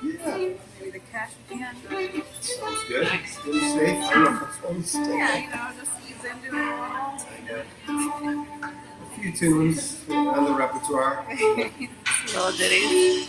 Yeah. Maybe the cash can. Sounds good. Nice. Really safe. I don't know if it's Yeah, just ease into it a a few tunes on the repertoire. little. Little ditties.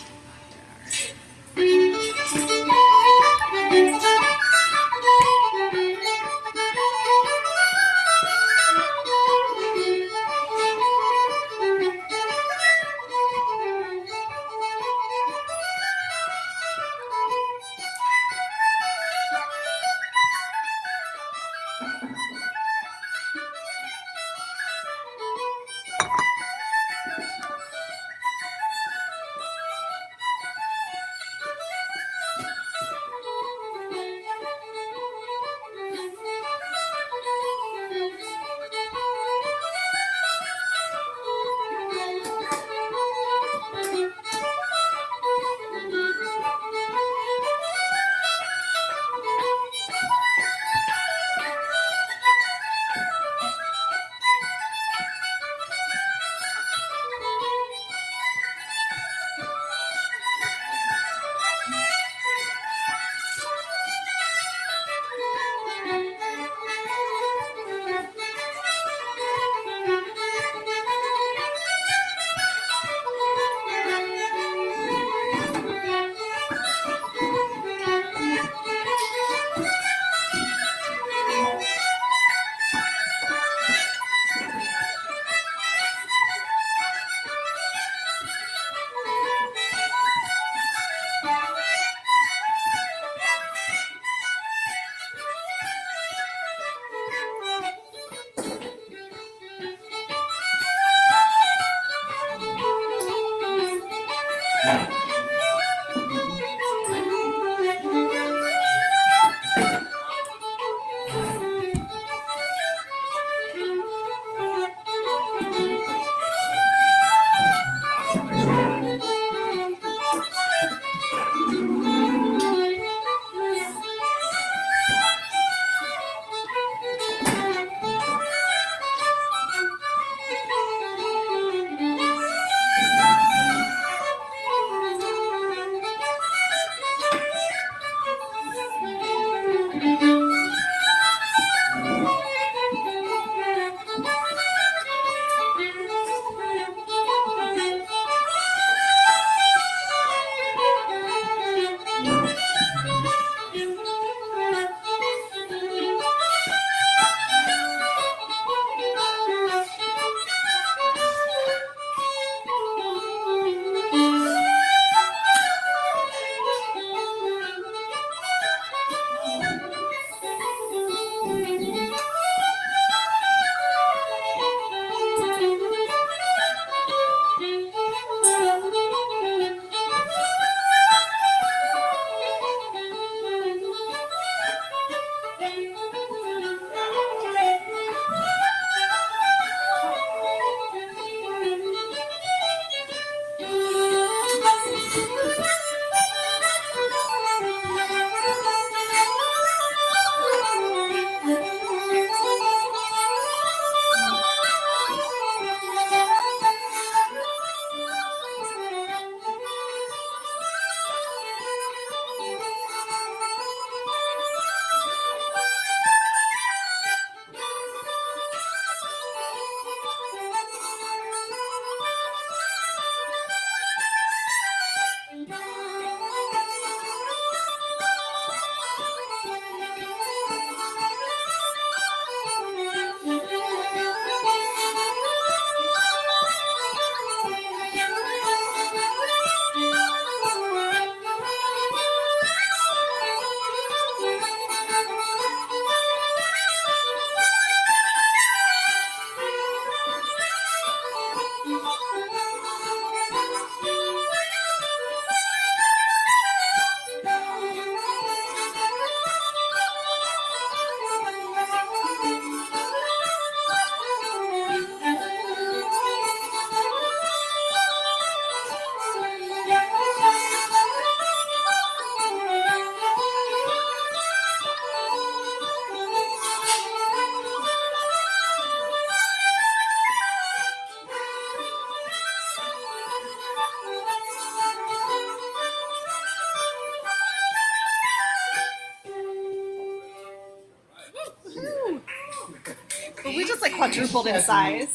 But we just like quadrupled in size.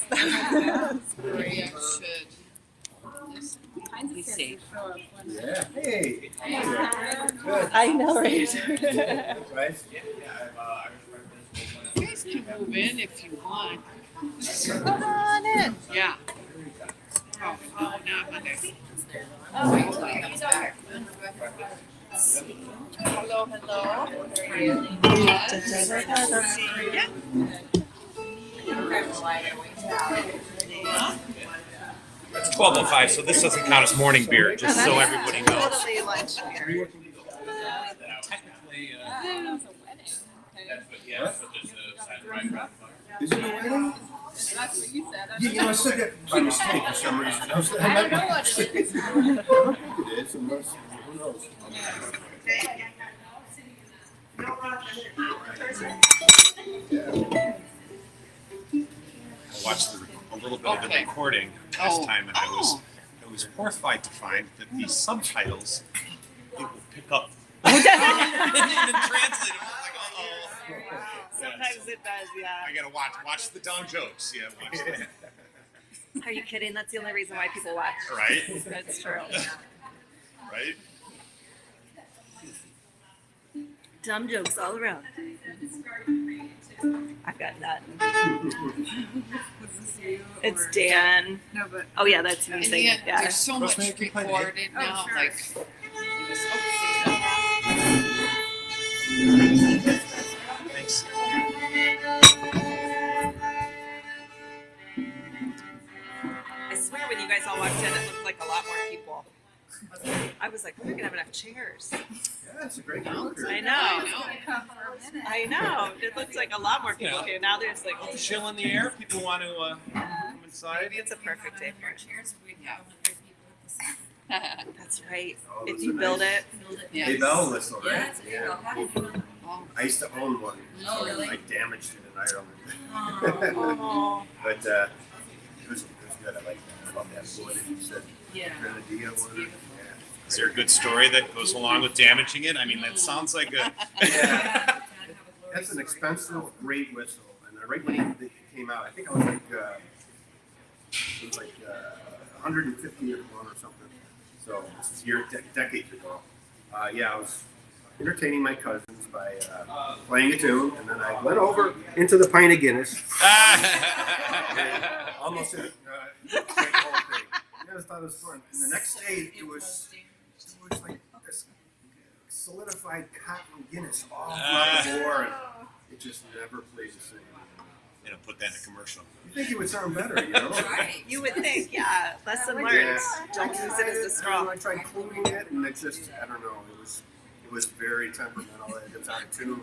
Maria should. Let me see. Yeah. Hey. Good. I know, right? Right? You guys can move in if you want. Come on in. Yeah. Oh, not Monday. Hello, hello. Yeah. It's 12:05, so this doesn't count as morning beer, just so everybody knows. Totally lunch beer. Technically, Is it a wedding? That's what you said. You know, I said that by mistake for some reason. I was, I don't know what it is. I don't think it is, unless, who knows? I watched a little bit of the recording last time, and I was horrified to find that the subtitles it will pick up. And then translate them. I'm like, uh-oh. Sometimes it does, yeah. I gotta watch the dumb jokes. Yeah, watch that. Are you kidding? That's the only reason why people watch. Right? That's true. Right? Dumb jokes all around. I've got nothing. It's Dan. No, but. Oh yeah, that's me And saying yet, yeah. there's so much recorded now, sure. like. Thanks. I swear when you guys all walked in, it looked like a lot more people. I was like, we're gonna have enough chairs. Yeah, it's a great concert. I know. I know. It looks like a lot more people here. Now there's like Chill in the air. People want to come inside. maybe it's a perfect day for it. Yeah. That's right. Oh, If those you are build nice. it. Yes. Hey, bell whistle, right? Yeah, it's a big old Oh, I used to own one. Oh, really? I damaged it in Ireland. Oh. But it was good. I like that. I love that wood. It said Grenadilla wood. Is there a good story that goes along with damaging it? I mean, that sounds like a. Yeah. That's an expensive, great whistle. And right when it came out, I think I was like, it was like 150 at one or something. So this is decades ago. Yeah, I was entertaining my cousins by playing a tune, and then I went over into the pint of Guinness. Almost drank the whole thing. I just thought it was fun. And the next day, it was like this solidified cotton Guinness all throughout the floor, and it just never plays the same. They don't put that in a commercial. You think it would sound better, you know? Right. You would think, yeah. Lesson learned. Yeah. Don't use it as a straw. I tried cleaning it, and it just, I don't know, it was very temperamental. It was out of tune.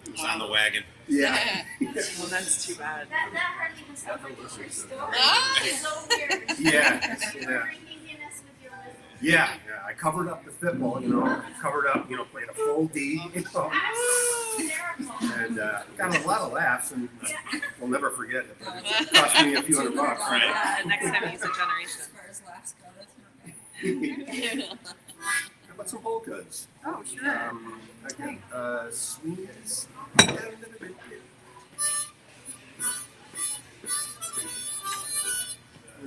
It was on the wagon. Yeah. Well, that's too bad. That hardly was the your story. Ah. It's so weird. Yeah. You were drinking Guinness with your liver. Yeah, I covered up the fiddle, you know, covered up, you know, played a full D, you know, and got a lot of laughs, and we'll never forget it. But it cost me a few $100, Right. Yeah, next time use a generation. As far as laughs go, that's not bad. How about some polkas? Oh, sure. Okay, swings. And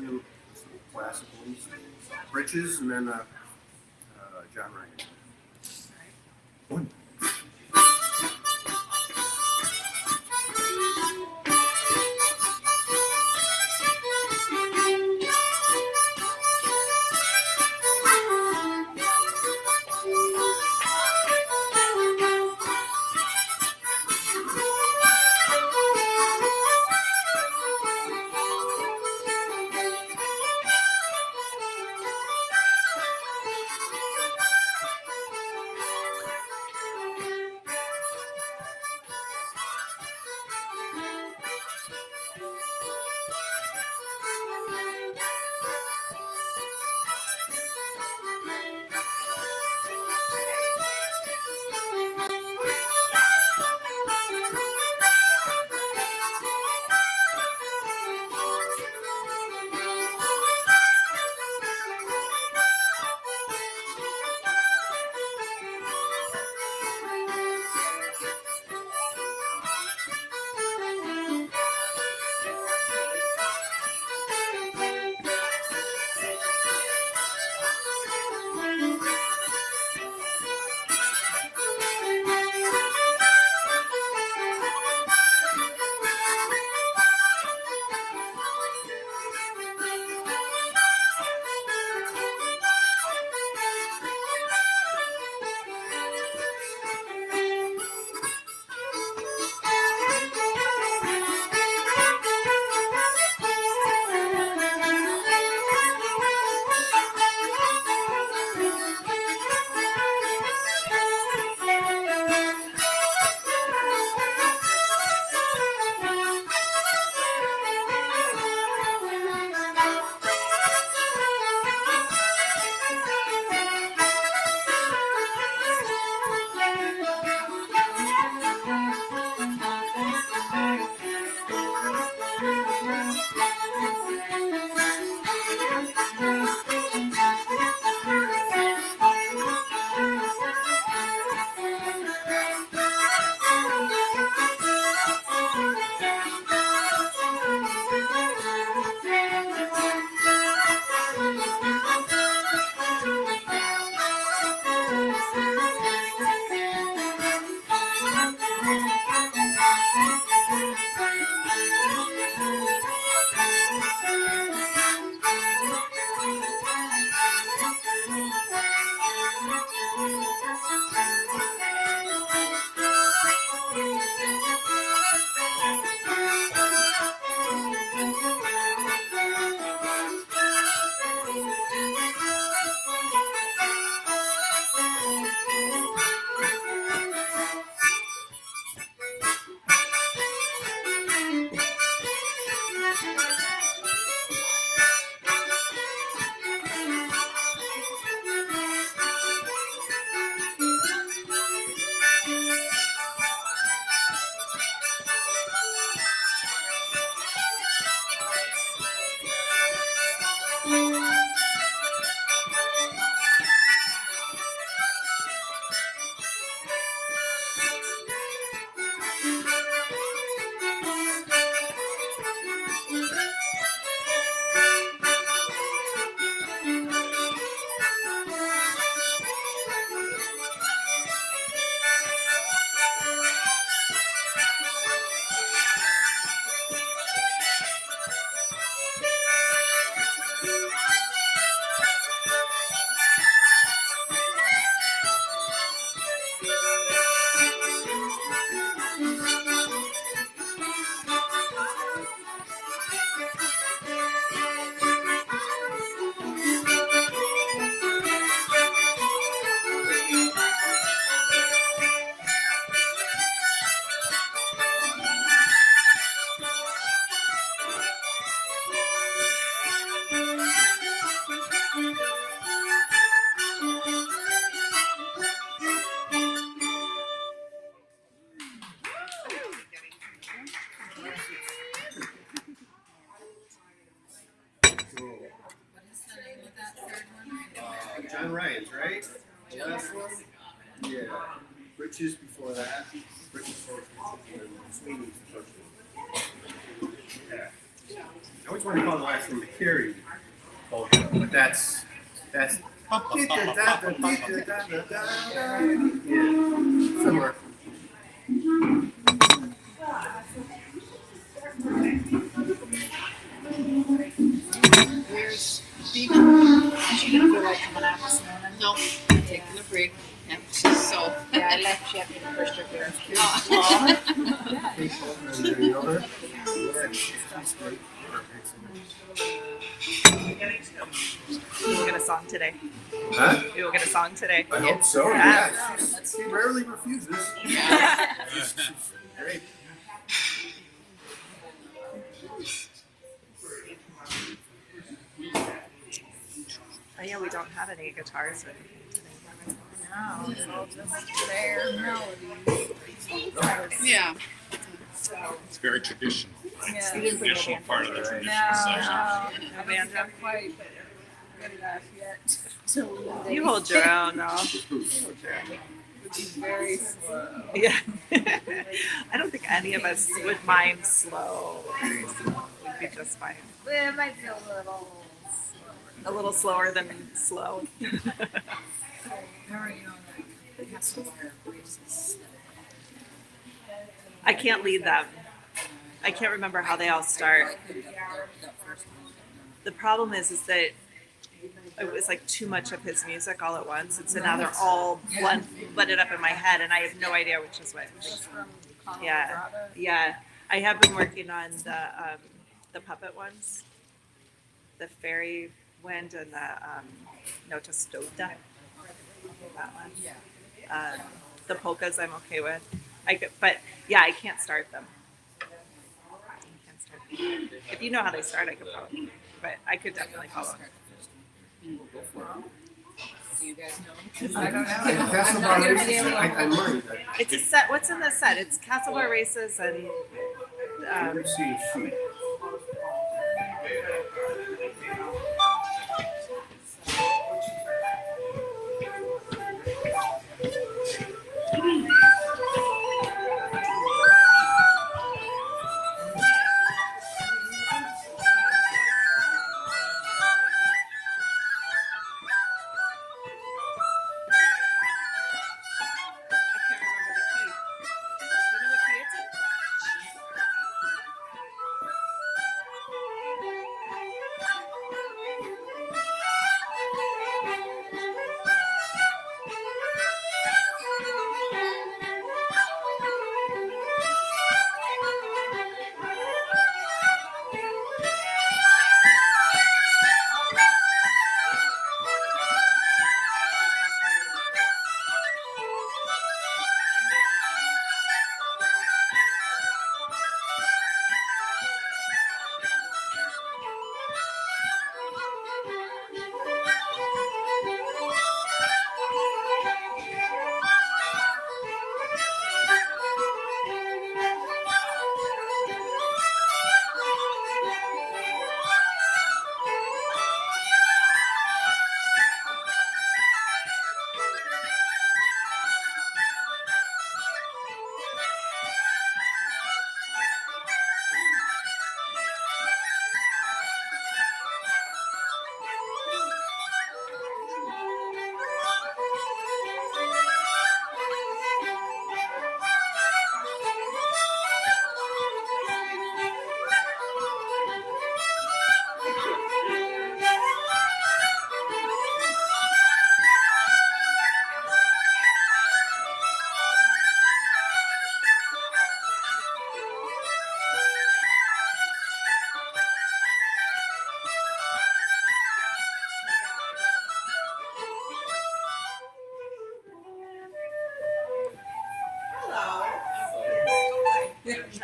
then some classical ones, bridges, and then John Ryan. One. John Ryan's, right? The last one? Yeah. Rich's before that. Rich's first one. And then Sweeney's the first one. Yeah. I always want to call the last one the Carey polka, but that's yeah, similar. Where's Stephen? Is she gonna feel like coming out this morning? No, taking a break. Yeah, she's so. Yeah, I left. She had me the first trip here. You will get a song today. Huh? You will get a song today. I hope so. Yeah. She rarely refuses. She's great. Oh yeah, we don't have any guitars or anything today. No, it's all just their melodies. Yeah. It's very traditional. Yeah. Traditional part of the traditional No, session. no banjo. Not quite good enough yet. So we You hold your own, though. which is very slow. Yeah. I don't think any of us would mind slow. Very slow. We'd be just fine. Well, it might be a little A little slower than slow. How are you on that Castle Wire races? I can't lead them. I can't remember how they all start. The problem is that it was like too much of his music all at once, and so now they're all blended up in my head, and I have no idea which is which. From Yeah, Colorado. yeah. I have been working on the puppet ones, the fairy wind and the nota stota. That one. The polkas I'm okay with. But yeah, I can't start them. If you know how they start, I could probably. But I could definitely follow. Do you guys know? I don't know. Castle Bar Races, I learned that. It's a set. What's in the set? It's Castle Bar Races and. Let me see. Shoot. I can't remember the key. Do you know what key it's in?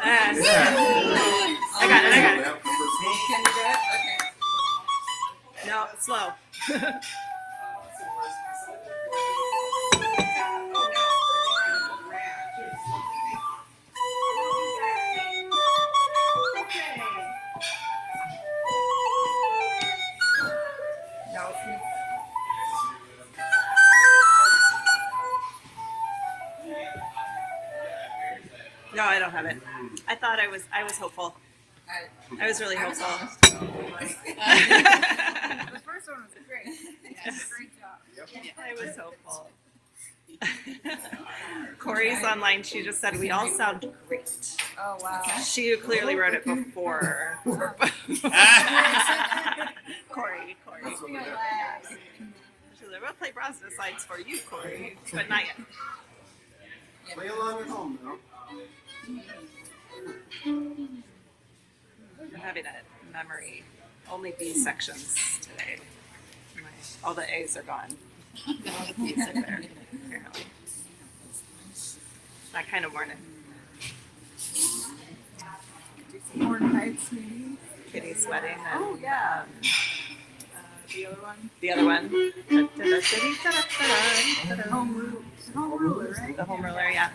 And Yeah. I got it. Can you do it? Okay. No, slow. No. No, I don't have it. I thought I was hopeful. I was really hopeful. The first one was great. Great job. I was hopeful. Corey's online. She just said we all sound great. Oh, wow. She clearly wrote it before. Corey. That's what we have. She said, we'll play Brosna sides for you, Corey, but not yet. Play along at home now. I'm having a memory. Only B sections today. All the A's are gone. All the B's are there, apparently. That kind of morning. Do some more pipes, maybe. Kitty's wedding. And, Oh, yeah. The other one. the other one. Home ruler, right? The home ruler, yeah.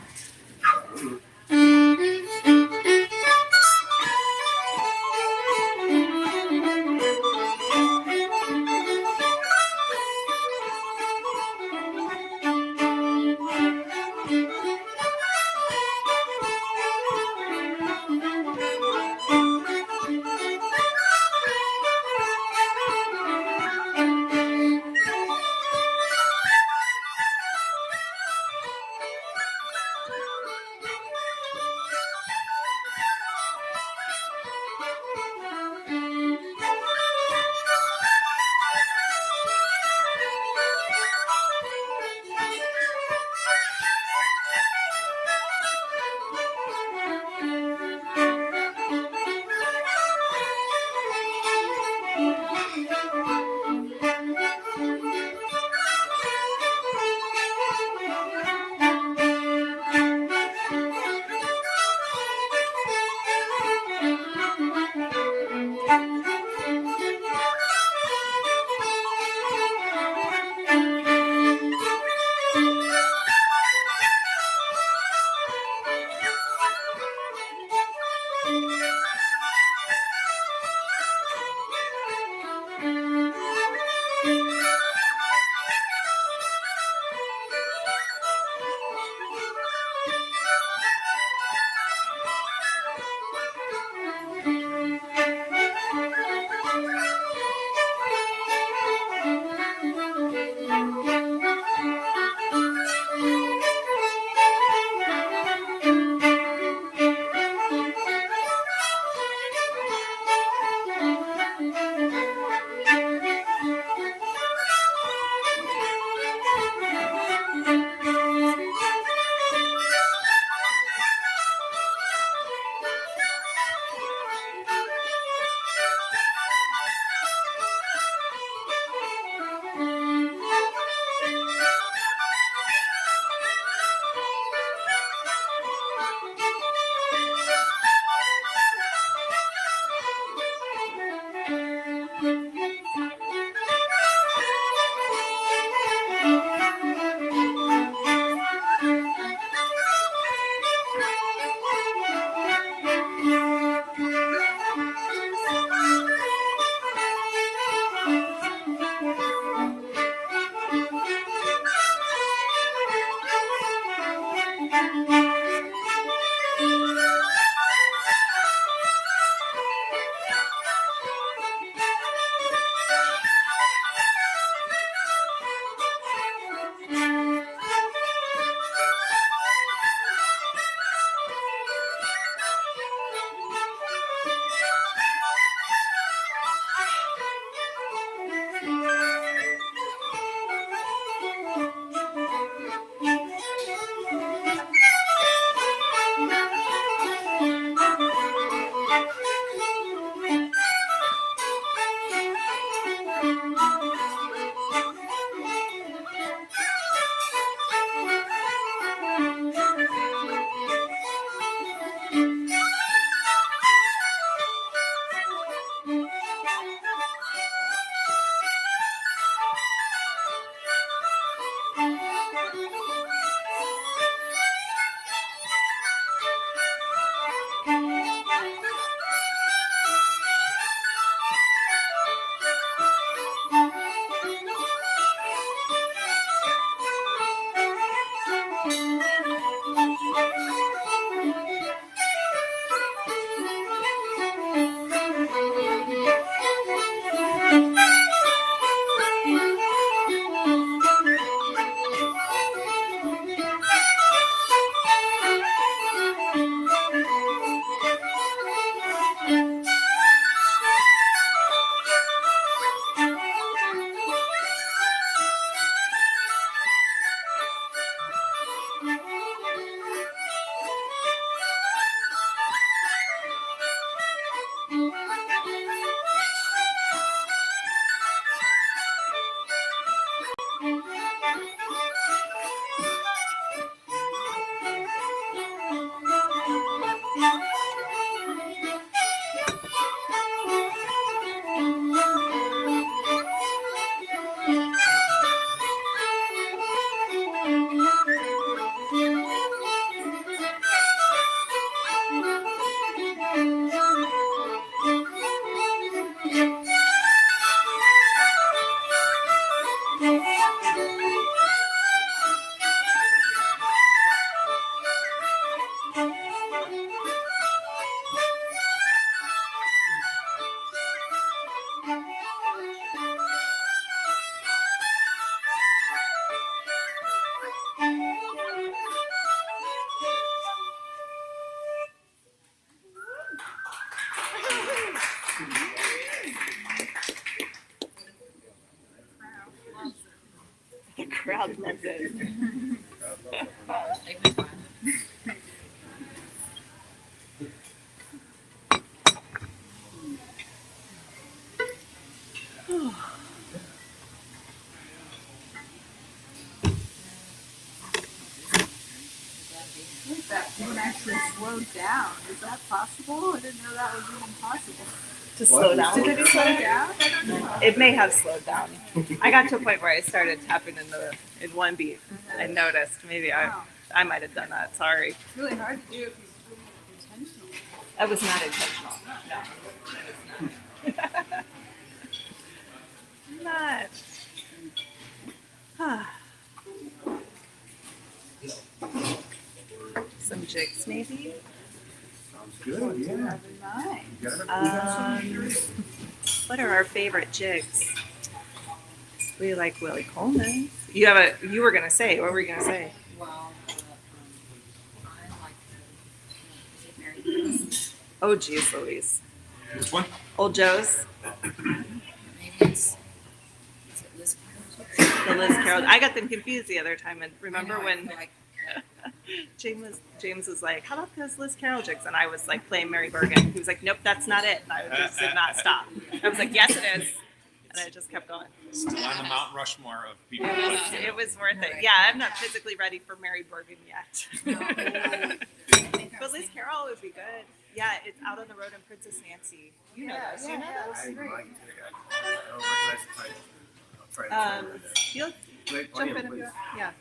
The crowd loves it. That one actually slowed down. Is that possible? I didn't know that was even possible. To slow down. Did it slow down? I don't know. It may have slowed down. I got to a point where I started tapping in one beat. I noticed. Maybe Wow. I might have done that. Sorry. It's really hard to do if you're doing it intentionally. That was not intentional. No, it was not. Not. Some jigs, maybe. Sounds good. Yeah. Never mind. You got it? What are our favorite jigs? We like Willie Coleman. You were gonna say. What were you gonna say? Well, I like the, is it Mary? Oh, geez, Louise. Which one? Old Joe's. Maybe is it Liz Carroll? The Liz Carroll. I got them confused the other time. And remember I know, I when feel like James was like, "How about those Liz Carroll jigs?" And I was like playing Mary Bergen. He was like, "Nope, that's not it." And I just did not stop. I was like, "Yes, it is," and I just kept going. Still on the Mount Rushmore of people. It was worth it. Yeah, I'm not physically ready for Mary Bergen yet. But Liz Carroll would be good. Yeah, it's Out on the Road in Princess Nancy. You know those. You know those. I might. I don't recognize the title. I'll try to find it. You'll Wait, jump yeah, in and please. go. Yeah.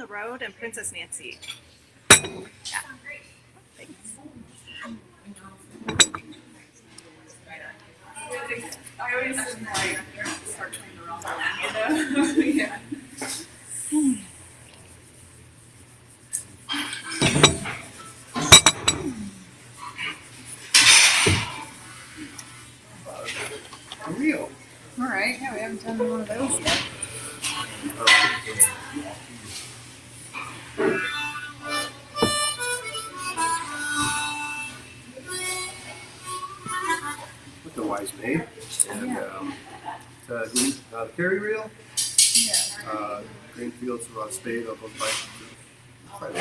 the Road and Princess Nancy. Yeah. Thanks. I always like start playing around, you know? Yeah. Real. All right. Yeah, we haven't done one of those yet. With the wise maid. And the carry reel. Yeah. Green fields were on spade on both bikes. Quite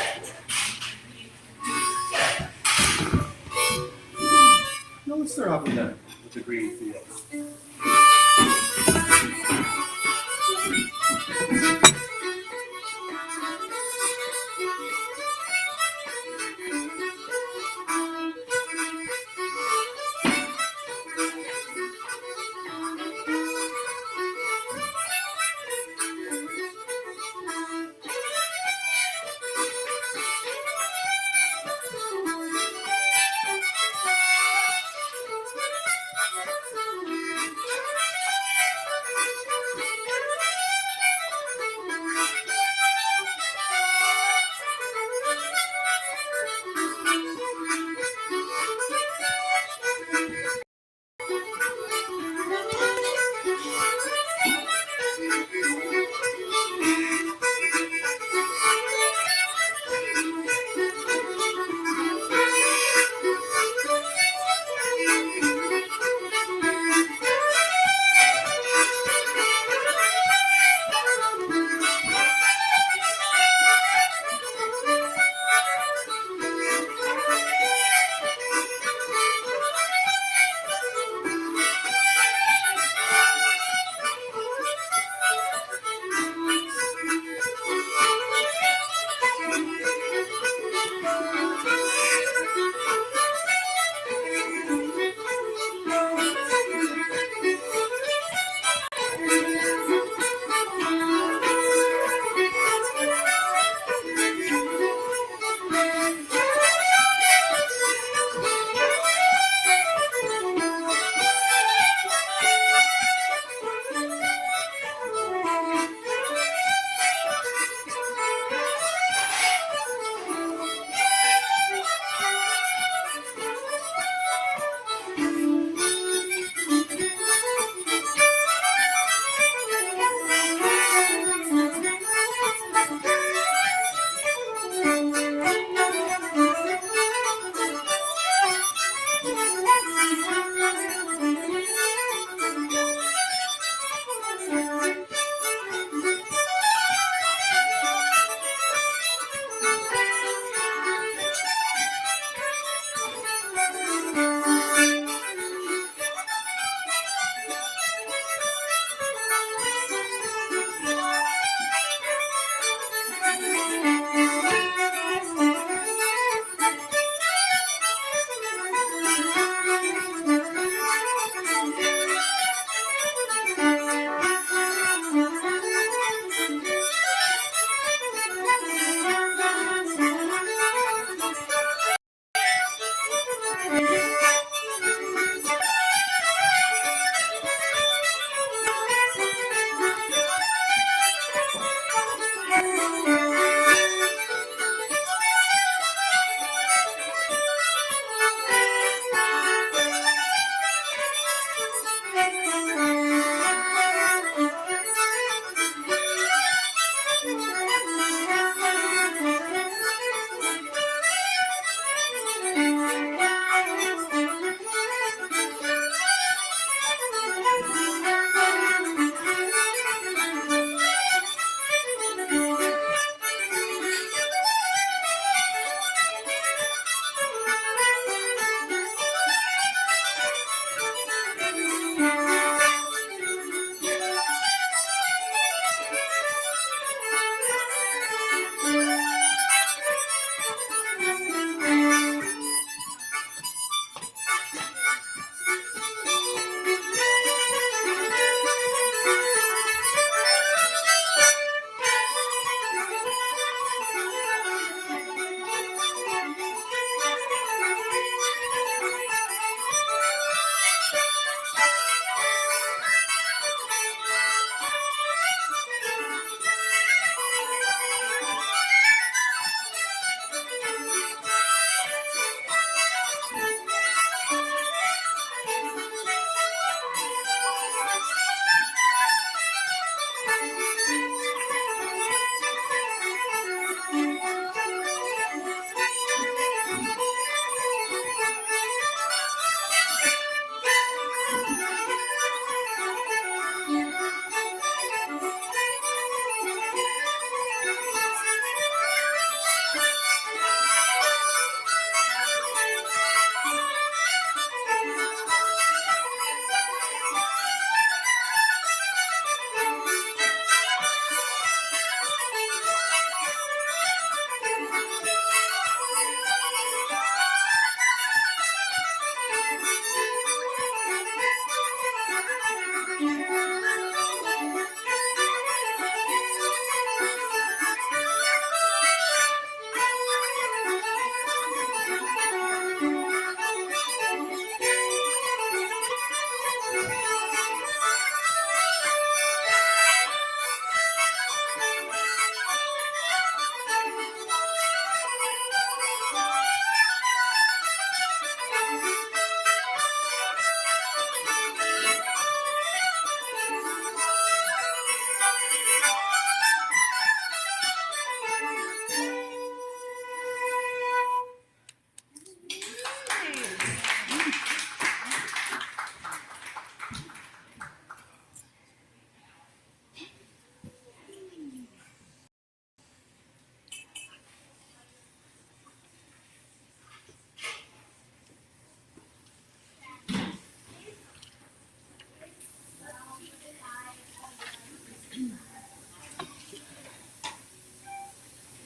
no, let's start off with the green fields.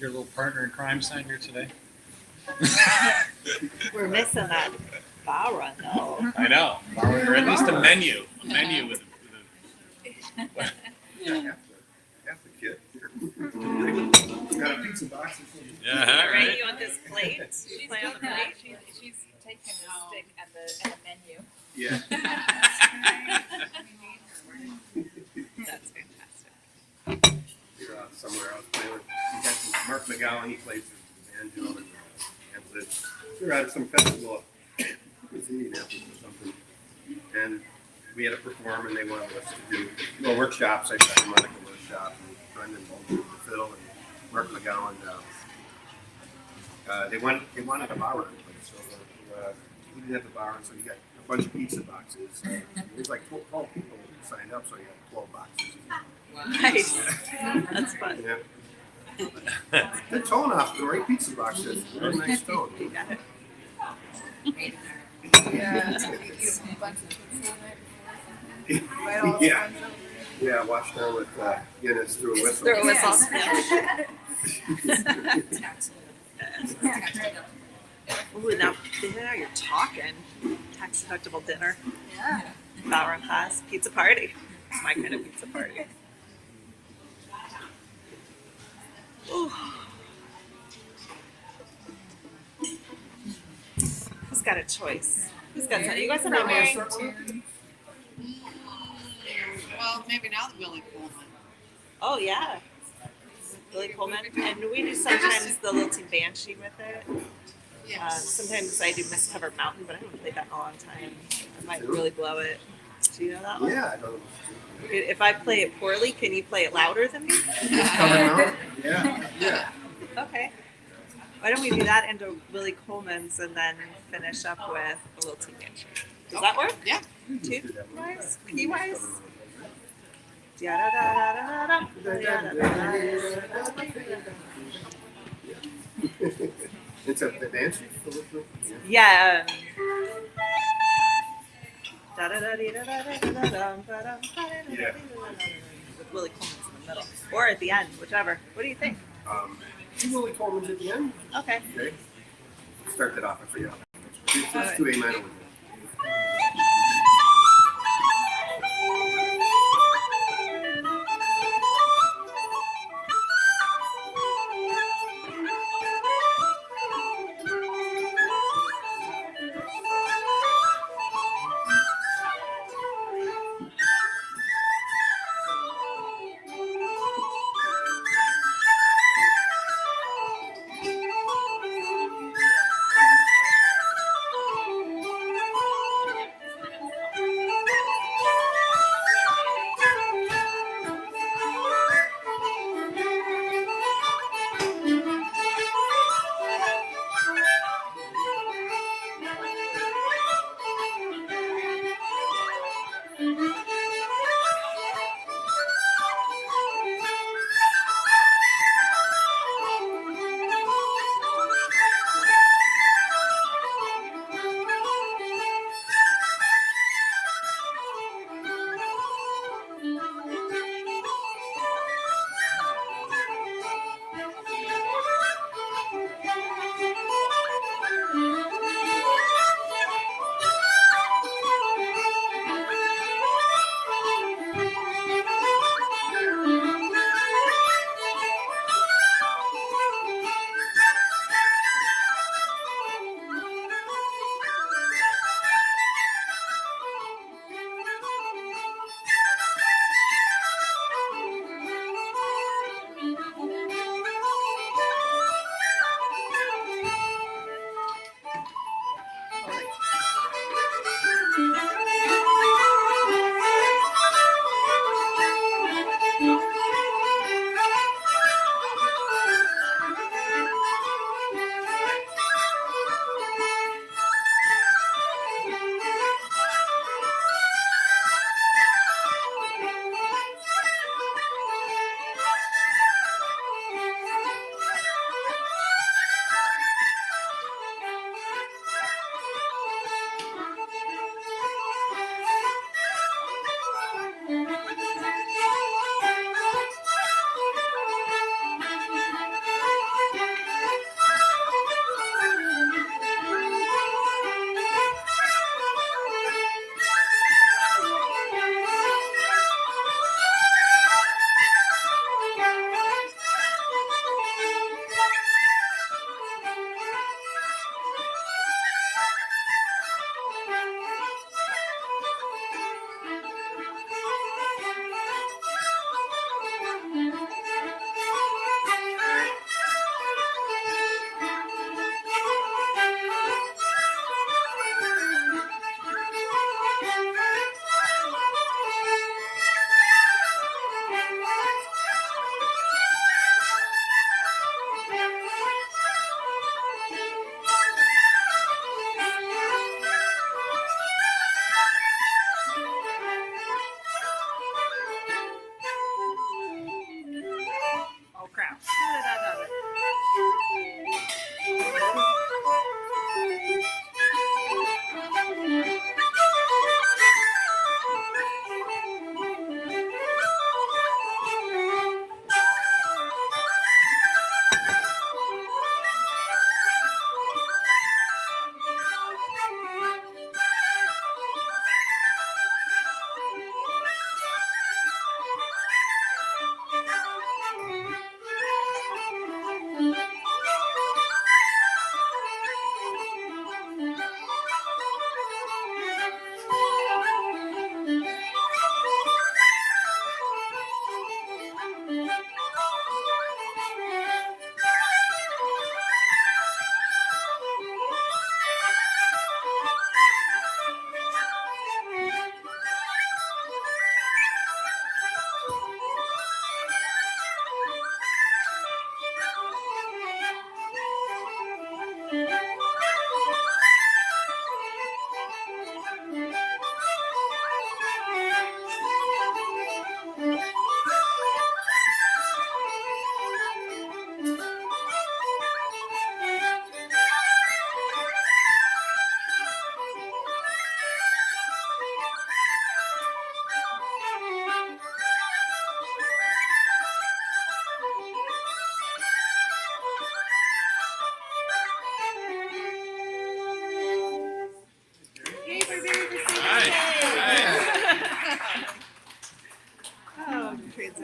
your little partner in crime sign here today? We're missing that bar run though. I know, or at least a menu with Yeah, half the kit here. Got a pizza box. yeah, All right, right. you want this plate? She's Play on the plate. She's taking the stick and the menu. Yeah. That's fantastic. You're out somewhere else playing with. You got some Mark McGowan. He plays the banjo and lives. We're at some festival. It was in Indianapolis or something, and we had to perform, and they wanted us to do workshops. I did a harmonica workshop, and Brendan did the fiddle, and Mark McGowan. They wanted a bar run, so we didn't have the bar run, so you got a bunch of pizza boxes. It was like 12 people signed up, so you had 12 boxes. Nice. That's fun. Yeah. The tone off the right pizza box is really nice tone. You got it. Yeah. You eat a bunch of pizza the night before. Right, all Yeah. friends over. Yeah, washed down with Guinness through a whistle. Through a whistle. Ooh, now you're talking. Tax deductible dinner, Yeah. bar run class, pizza party. It's my kind of pizza party. Ooh. Who's got a choice? Who's got some? You guys are not married. Well, maybe now that Willie Coleman. Oh yeah, Billy Coleman, and we do sometimes the Lilting Banshee with it. Sometimes I do Miscovered Mountain, but I haven't played that in a long time. I might really blow it. Do you know that one? Yeah, I don't know. If I play it poorly, can you play it louder than me? Yeah. Okay. Why don't we do that into Willie Coleman's and then finish up with a Lilting Banshee? Does that work? Yeah. Two wise? Key wise? It's a dance. Yeah. With Willie Coleman's in the middle. Or at the end, whichever. What do you think? Willie Coleman's at the end. Okay. Okay. Start that off. I forget. It's 2 A minor.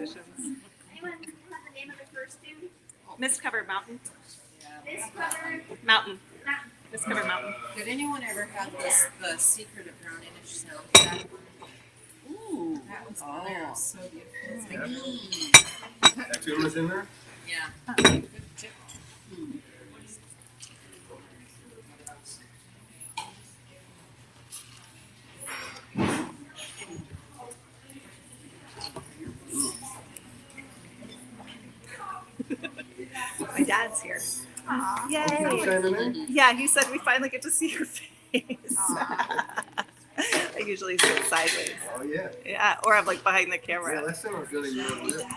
musicians. Anyone have the name of the first dude? Mist Covered Mountain. This covered. Mountain. Not. Mist Covered Mountain. Did anyone ever have this, the secret of drowning sound? That, Ooh. that was on there. It was so beautiful. That tune was in there? Yeah. Good tip. My dad's here. You Yay! standing there? Yeah, he said we finally get to see your face. I usually sit sideways. Oh, yeah. Yeah, or I'm like behind the Yeah, camera. last time I was gonna you over there.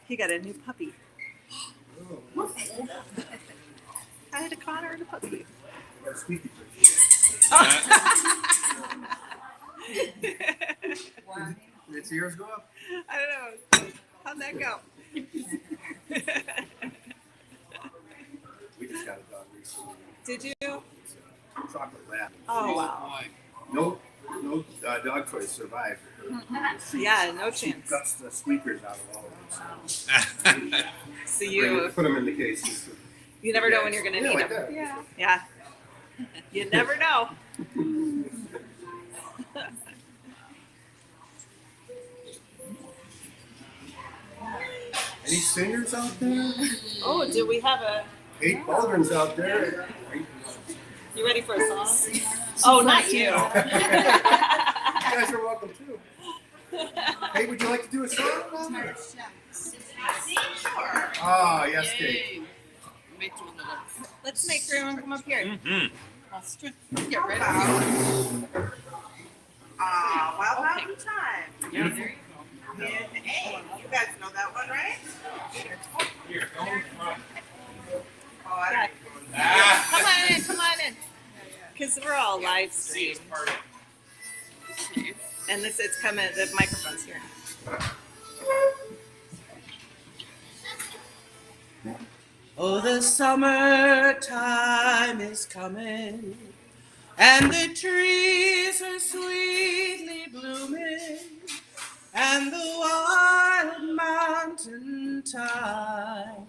He got a new puppy. Oh, I had a Connor and a puppy. that's squeaky. Wow. Did its ears go up? I don't know. How'd that go? We just got a dog recently. Did you? Chocolate lab. Oh wow. No dog toys survived. Yeah, no She chance. cuts the squeakers out of all of them. So You put them in the cases. you never know when you're gonna Yeah, need like them. that. Yeah. Yeah. You never know. Any singers out there? Oh, do we have a? Kate Baldwin's out there. You ready for a song? Oh, not you. You guys are welcome too. Hey, would you like to do a song? Ah, yes, Kate. Let's make everyone come up here. Get ready. Wild Mountain Time. Beautiful. In A. You guys know that one, right? Oh, I don't. Come on in. Because we're all live streamed. And this, it's coming, the microphone's here. Oh, the summertime is coming, and the trees are sweetly blooming, and the wild mountain thyme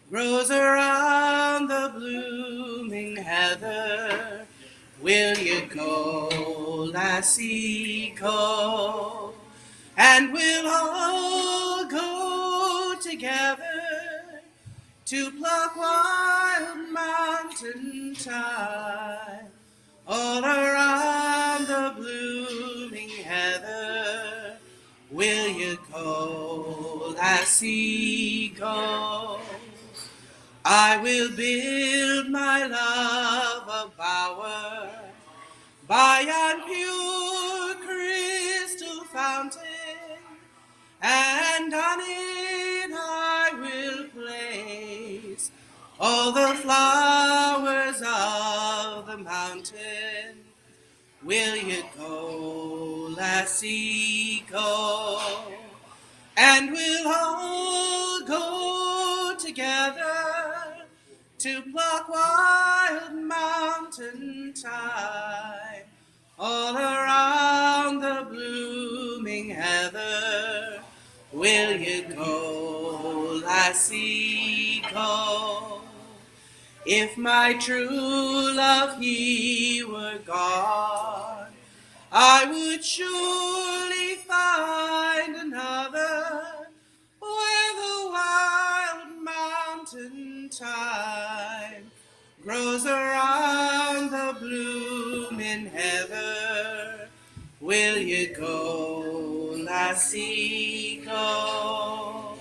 grows around the blooming heather. Will you go, lassie, go? And we'll all go together to pluck wild mountain thyme all around the blooming heather. Will you go, lassie, go? I will build my love a bower by yon pure crystal fountain, and on it I will place all the flowers of the mountain. Will you go, lassie, go? And we'll all go together to pluck wild mountain thyme all around the blooming heather. Will you go, lassie, go? If my true love he were gone, I would surely find another where the wild mountain thyme grows around the blooming heather. Will you go, lassie, go?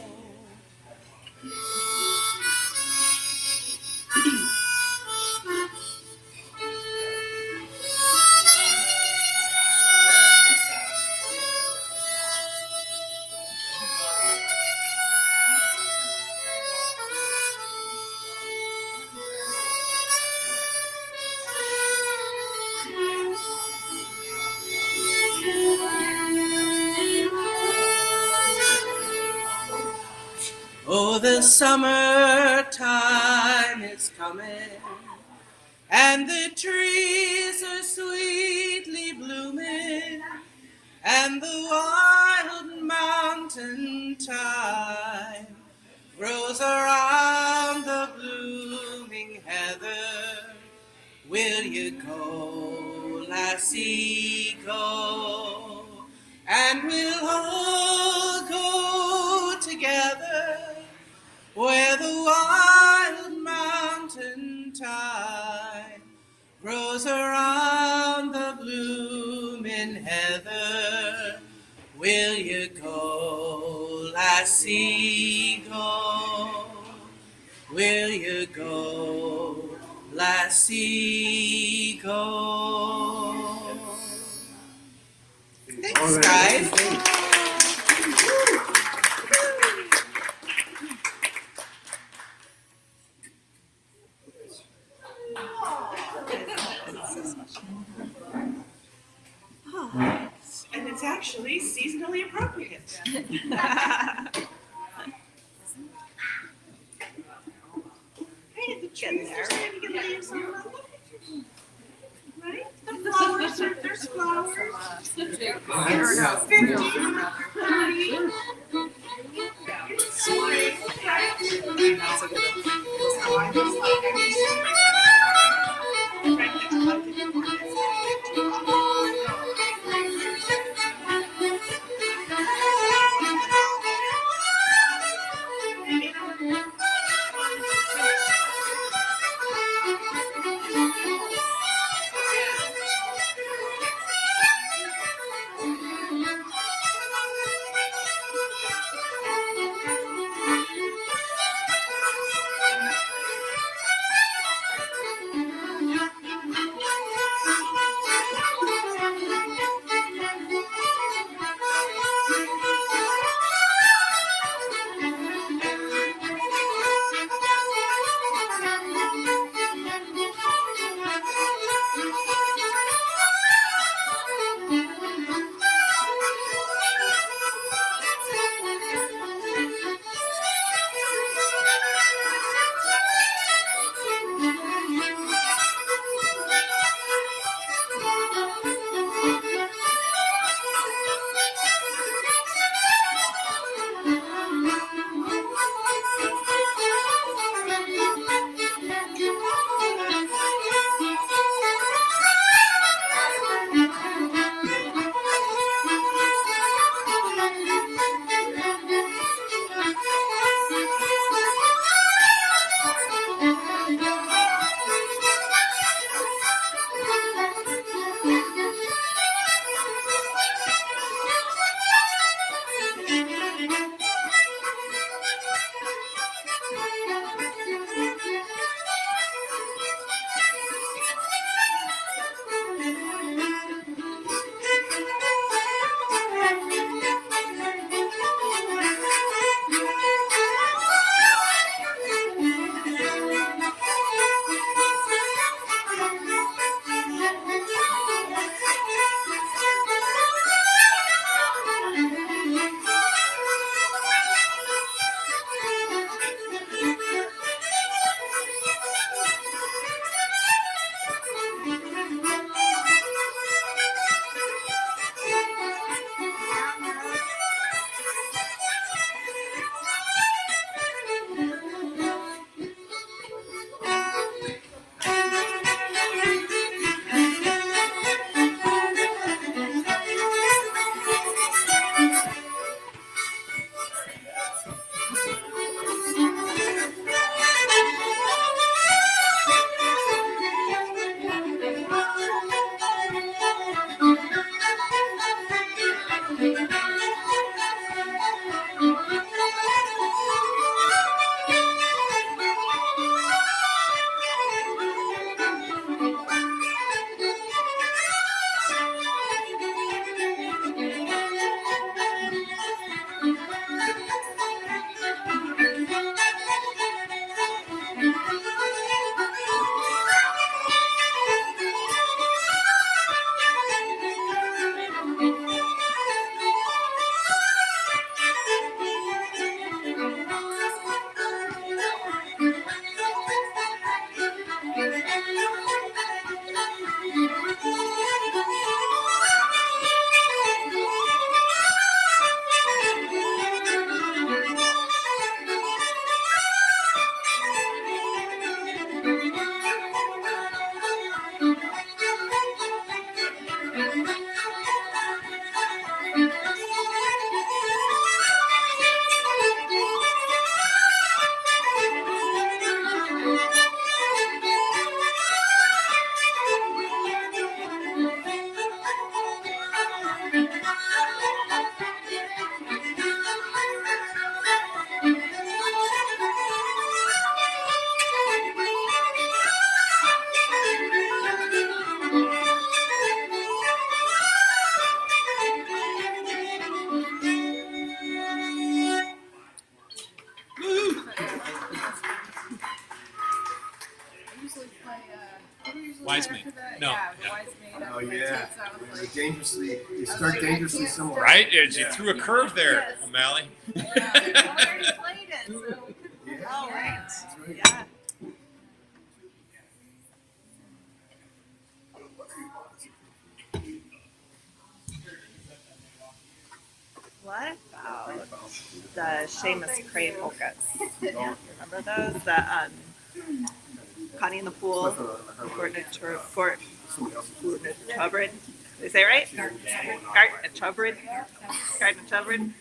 Oh, the summertime is coming, and the trees are sweetly blooming, and the wild mountain thyme grows around the blooming heather. Will you go, lassie, go? And we'll all go together where the wild mountain thyme grows around the blooming heather. Will you go, lassie, go? Will you go, lassie, go? Thanks, guys. And it's actually seasonally appropriate. Hey, the trees are starting to get leaves on them. Right? The flowers are, there's flowers. It's 50, 30. It's spring. usually play, what do we usually Wise play Maid. after that? No, Yeah, the yeah. Wise Maid. Oh Everybody yeah. takes out, They like, dangerously. They start like, I dangerously can't similar. Right? You Yeah. threw a curve there, Yes. O'Malley. yeah, we already played it, so. Yeah. Oh, right. That's right. Yeah. What about the Seamus Cray polkas? Remember those? The Connie in the Pool, Gordon Chubrid. Did I say it right? Garden Chubrid. Garden Chubrid.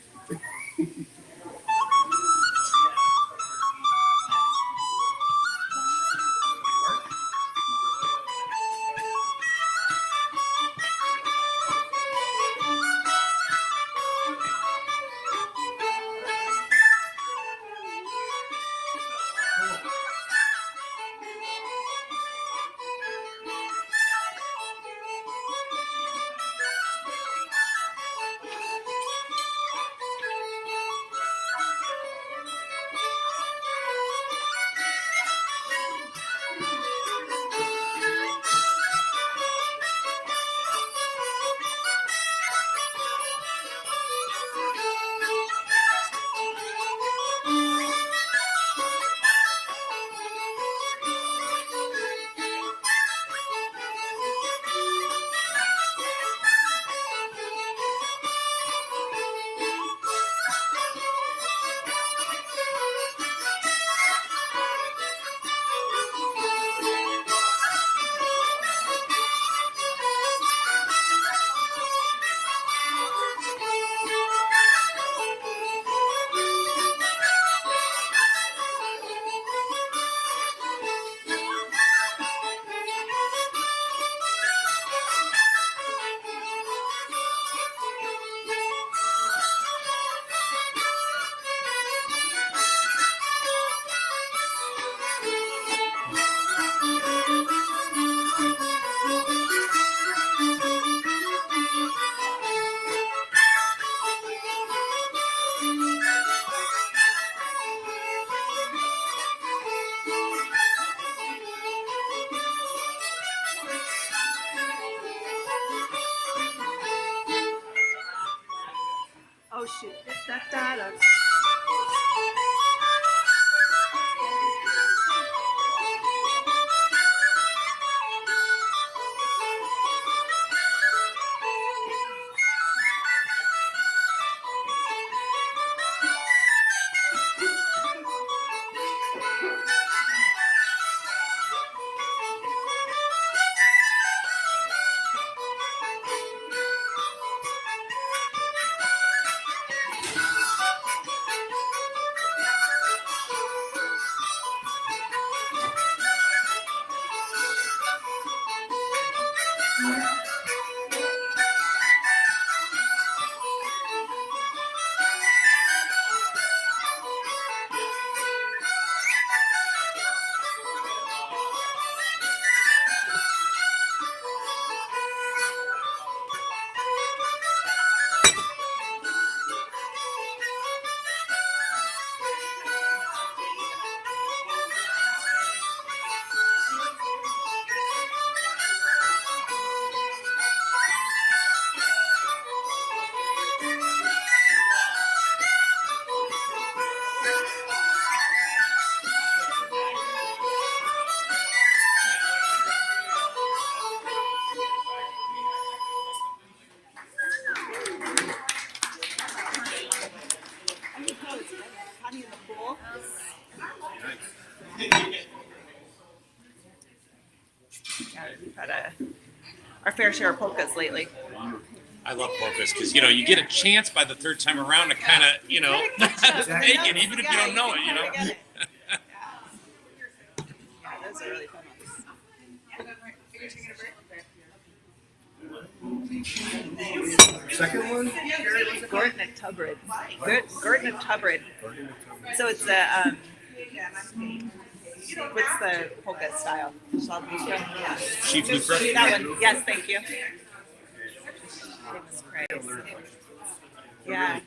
Oh shoot. Da, da, da. Connie in the Pool. Yeah, we've had our fair share of polkas lately. I love polkas because you get a chance by the third time around to kind of take it, even if you don't know it. Yeah, those are really fun ones. Second one? Carrie, what's it called? Gordon and Tubrid. Gordon and Tubrid. So it's the what's the polka style? Chief Lucre. That one. Yes, thank you. Goodness Christ. Yeah.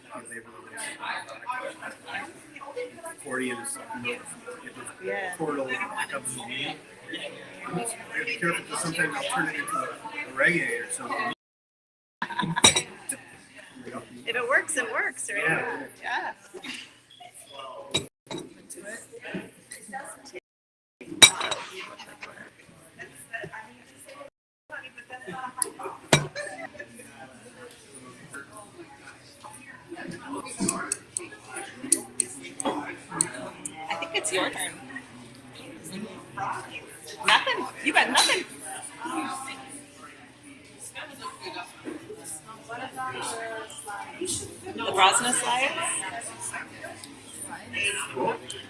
Accordion is Yeah. portal. I gotta be careful because sometimes I'll turn it into a reggae or something. If it works, it works, right? Yeah. Yeah. I think it's your turn. Nothing. You got nothing. The Brosna slides.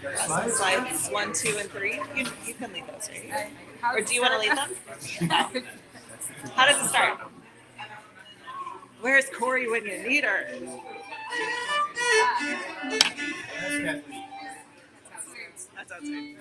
Brosna slides 1, 2, and 3. You can lead those, right? Or do you want to lead them? No. How does it start? Where's Corey when you need her? That sounds right.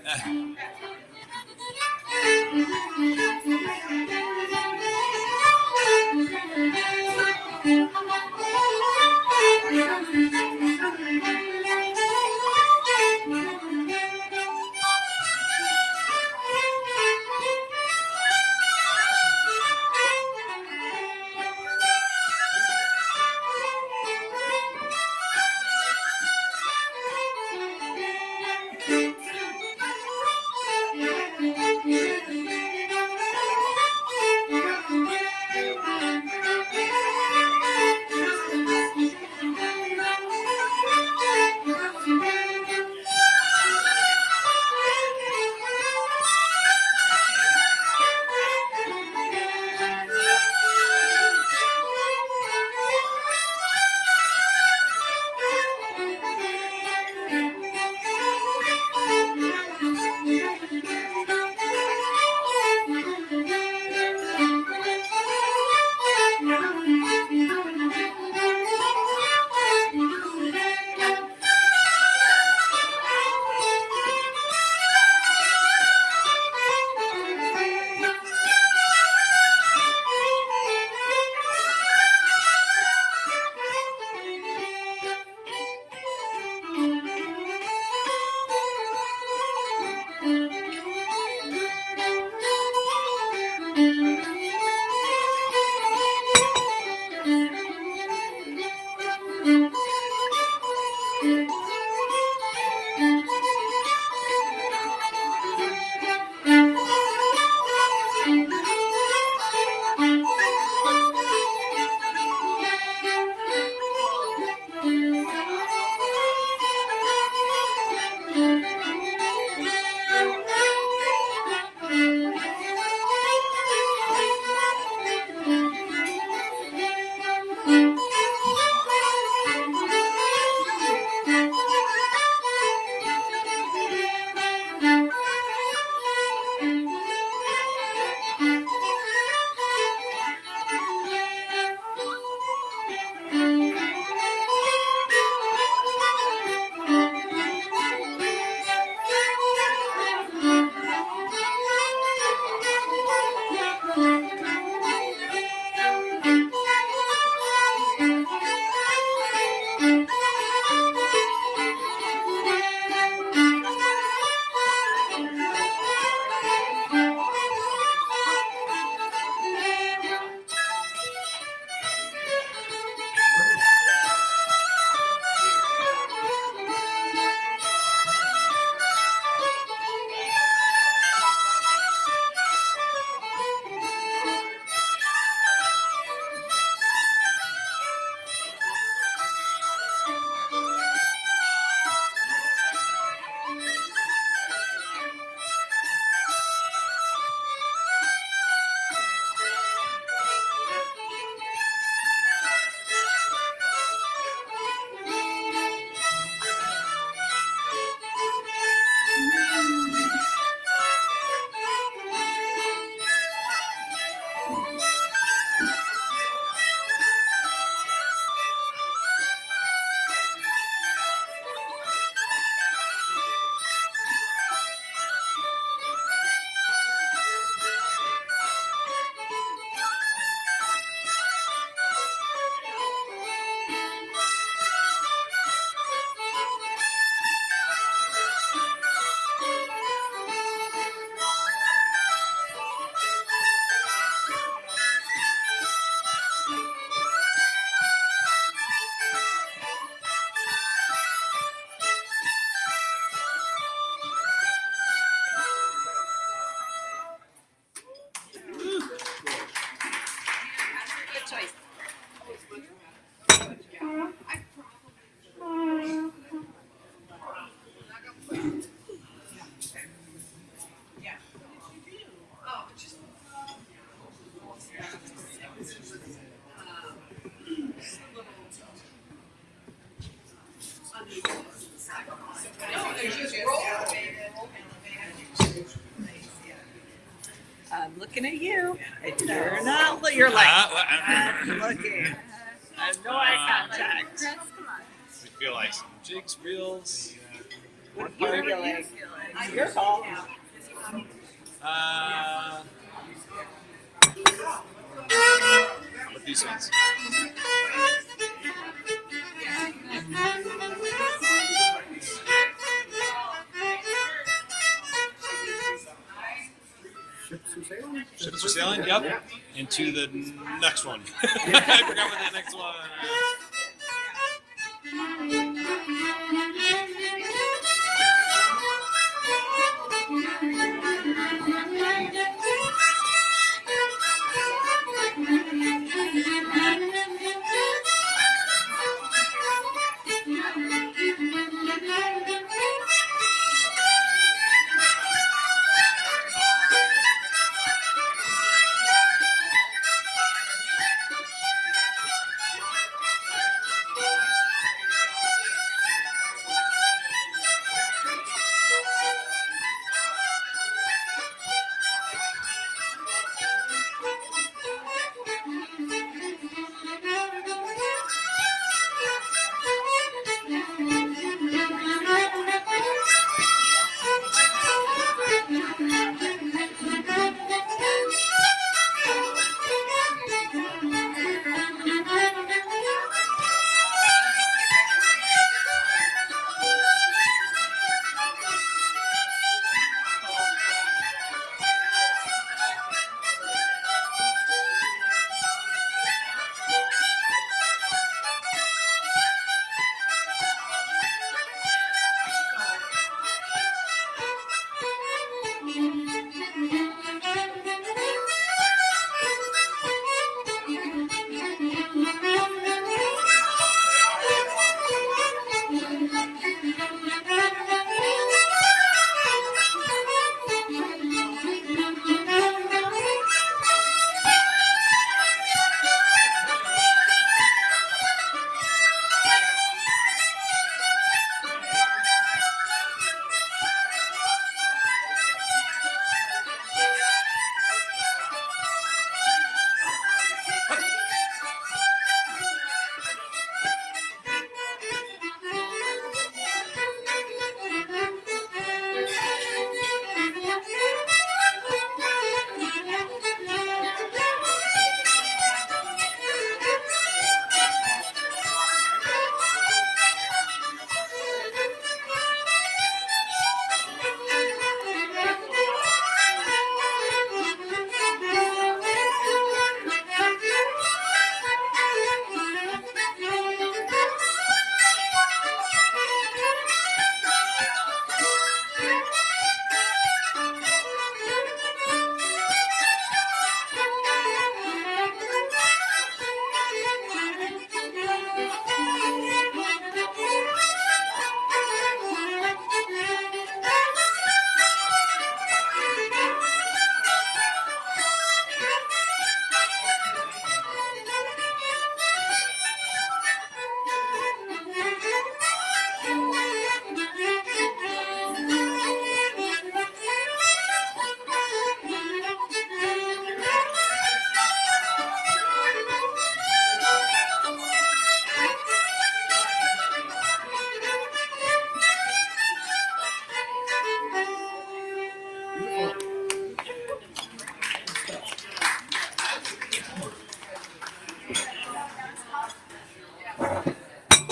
I'm looking at you, and you're not. You're like I'm looking. I have no eye contact. We feel like some jigs, reels. What do you feel like? Your call. How about these ones? Ships are sailing? Ships are sailing? Yep. Yeah. Into the next one. I forgot what the next one is.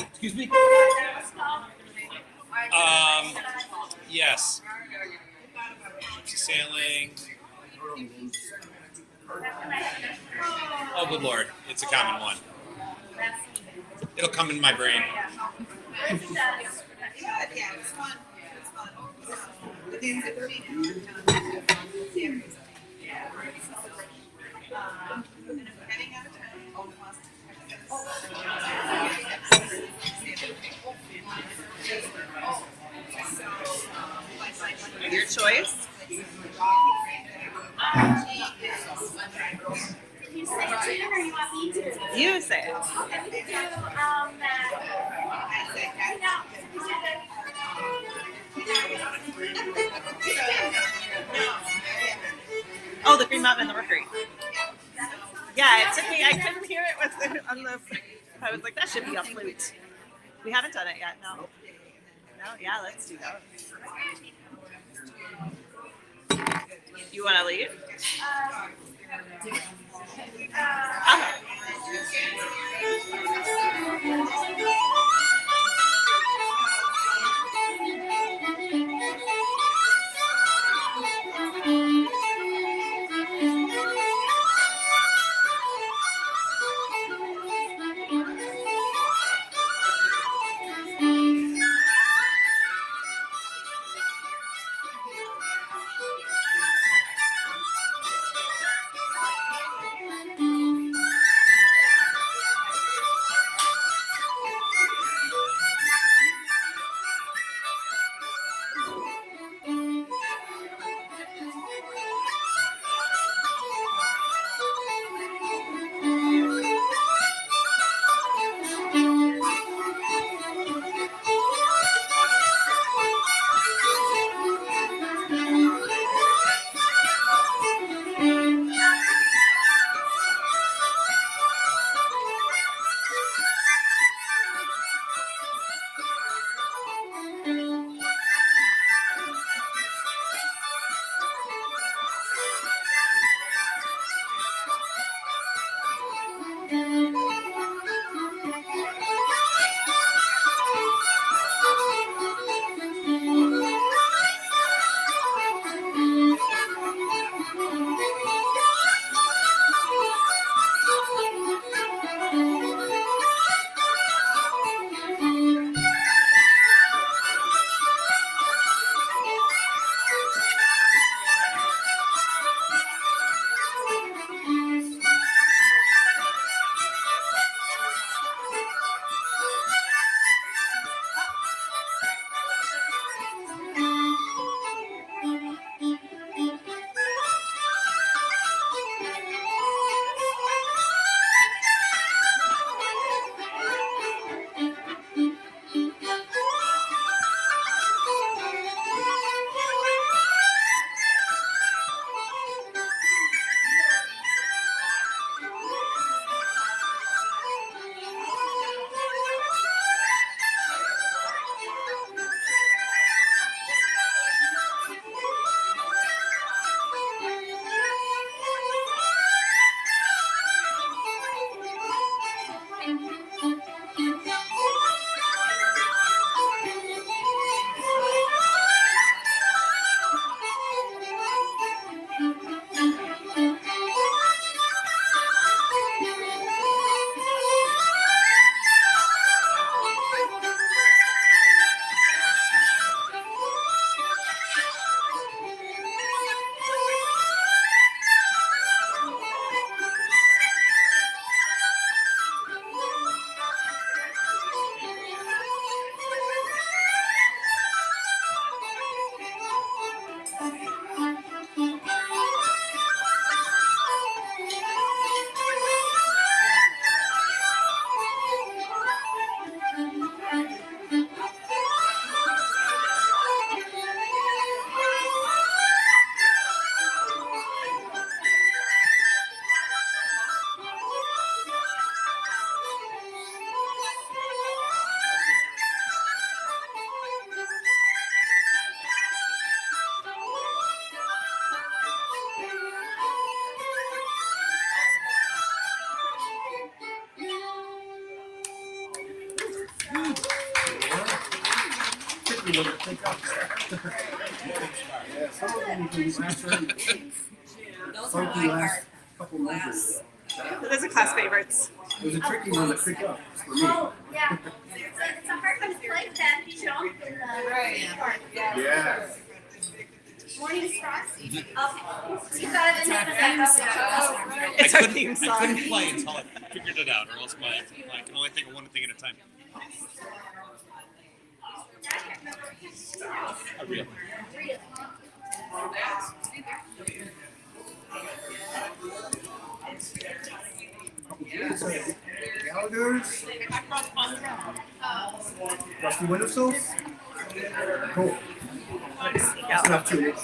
Excuse me? Yes. Sailing. Oh, good Lord. It's a common one. It'll come in my brain. Your choice. You say it to him or you want me to? You say it. Okay, we do Oh, the Green Mountain and the Mercury. Yeah, it took me. I couldn't hear it on the. I was like, that should be a flute. We haven't done it yet. No. No. Yeah, let's do that. You want to leave? tricky one to pick up there. Yeah, some of them you can last very funky last couple measures. Those are class favorites. It was a tricky one to pick up for me. Oh, yeah. It's a hard one to play then, you know? Yeah. Morning stars. Okay. You got it in the It's our theme I song. couldn't play until I figured it out, or else I can only think of one thing at a time. Real. Gallagher's. Rusty windowsills. Cool. That's enough tunes.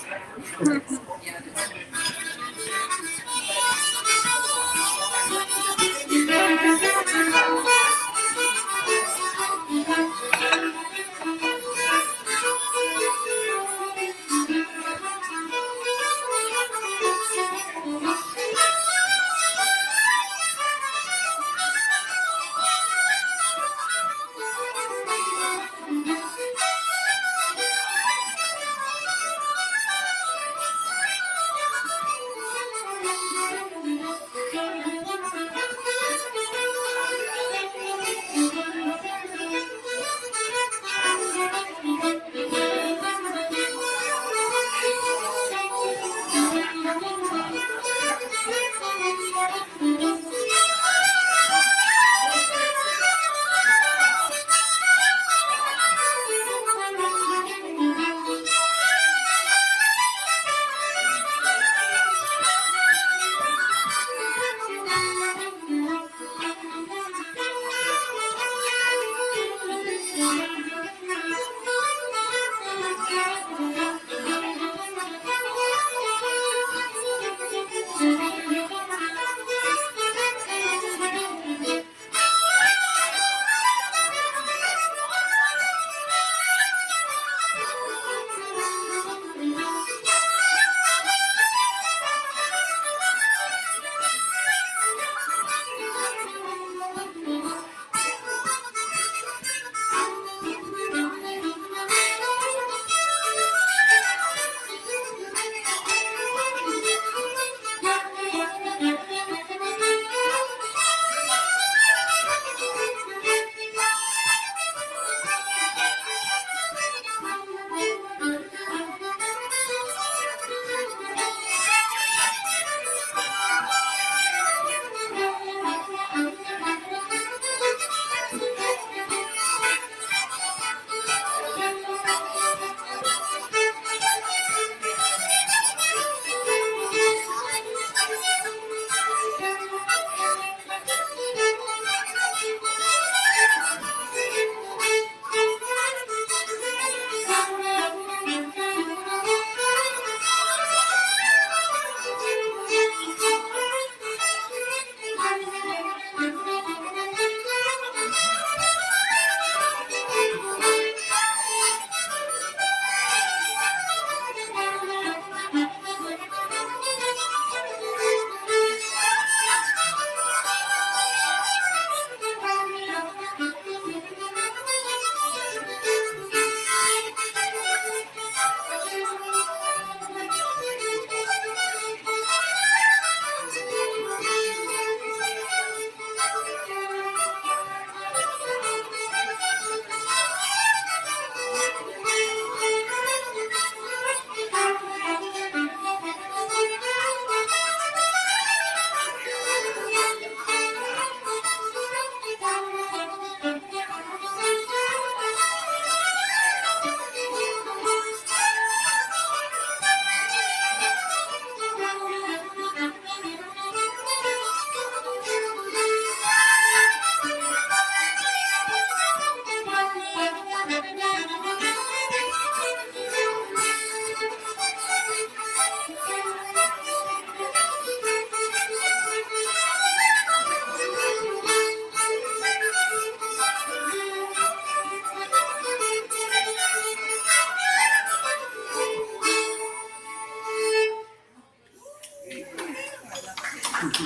Johnny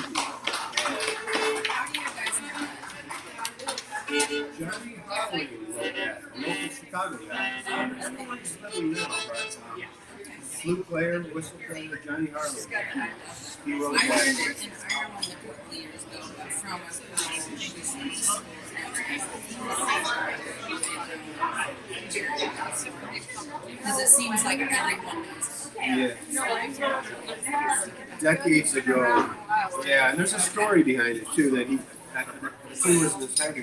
Harley wrote that, a local Chicago guy. He's living now, but flute player, whistle player, Johnny Harley. He wrote I learned that. it in Ireland a couple of years ago from because it seems like everyone knows it. Yeah. Decades ago. Yeah, and there's a story behind it too that the thing was in his head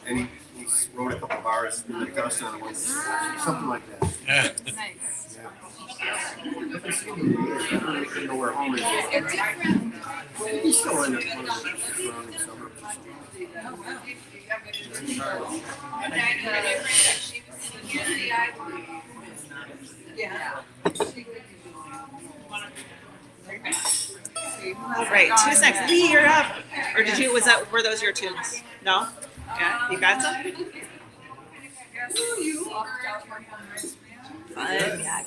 and he wrote a couple bars in the dust on it, something like that. Nice. I haven't seen him in years. I don't even know where home is. He's still in it. Surrounding suburbs or something. All right, 2 seconds. Lee, you're up. Or did you? Were those your tunes? No. Yeah, you got some. Yeah.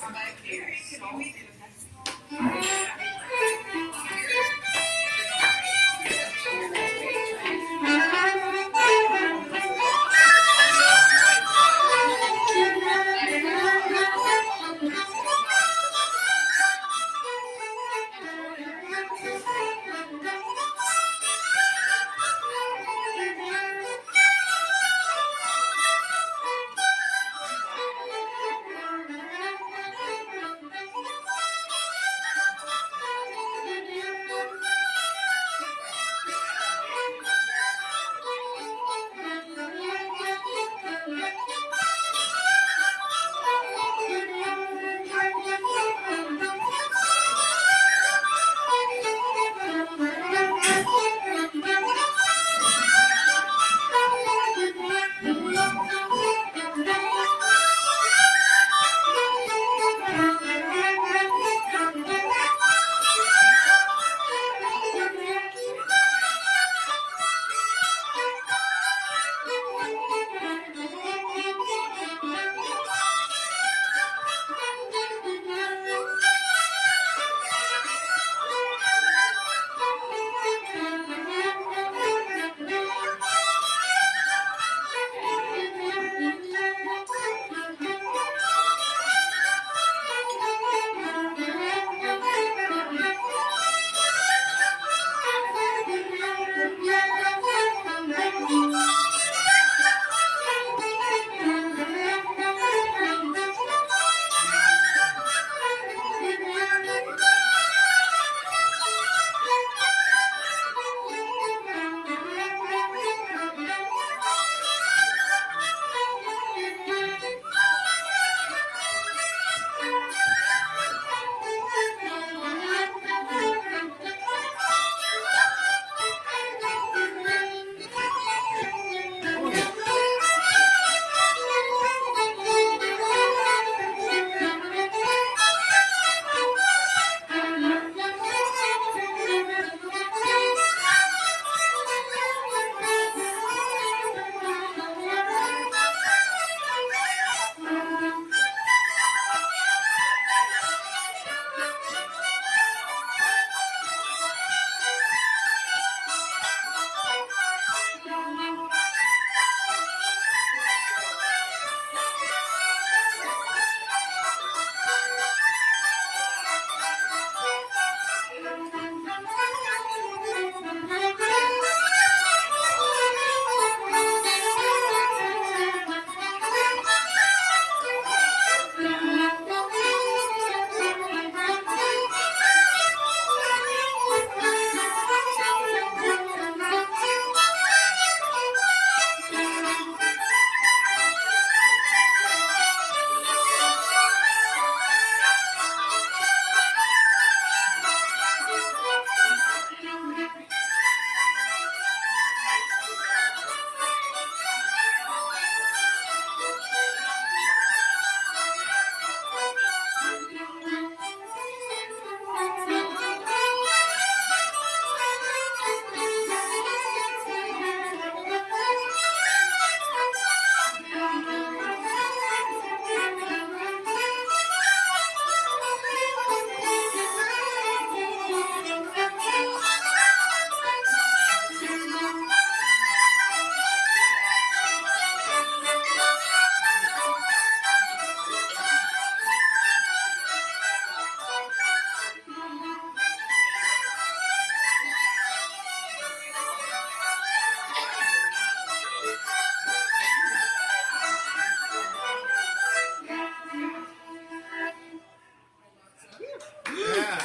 Yeah.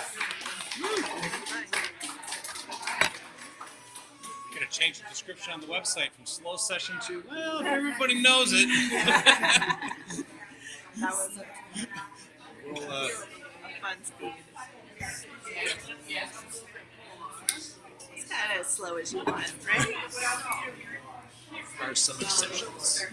Gonna change the description on the website from slow session to, well, if everybody knows it. That was We'll, a fun speed. It's kind of as slow as you want, right? there are some exceptions.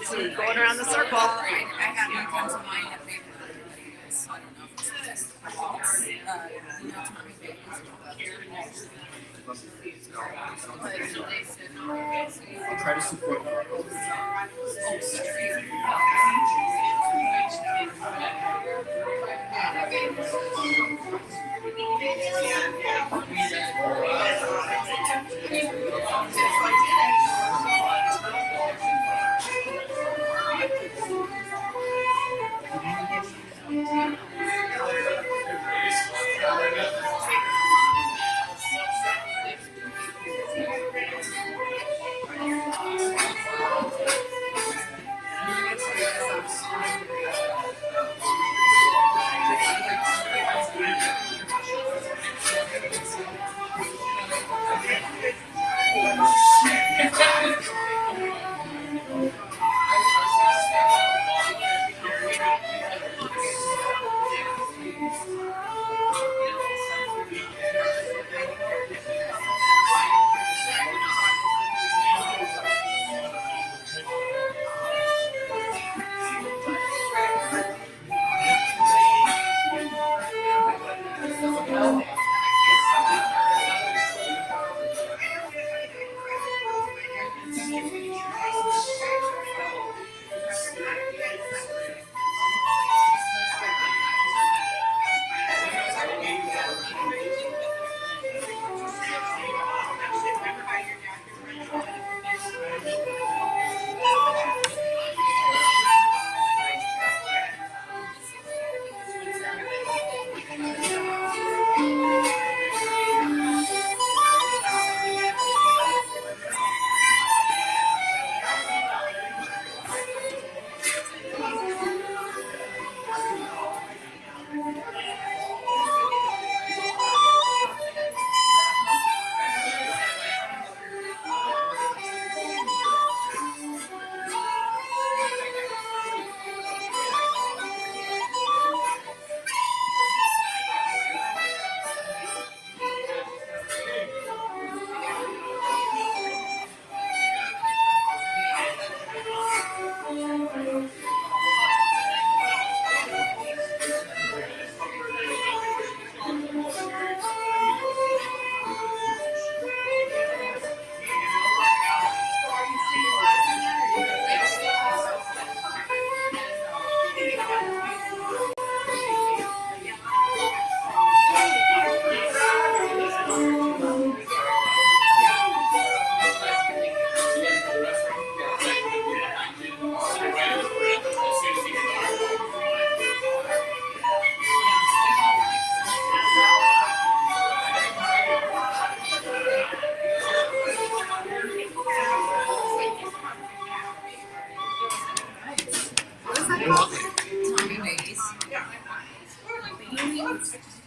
So you're going around the circle. I have one comes to mind that they were, so I don't know if it's just, you know, Tommy Bates. I'll try to support. Tommy Bates.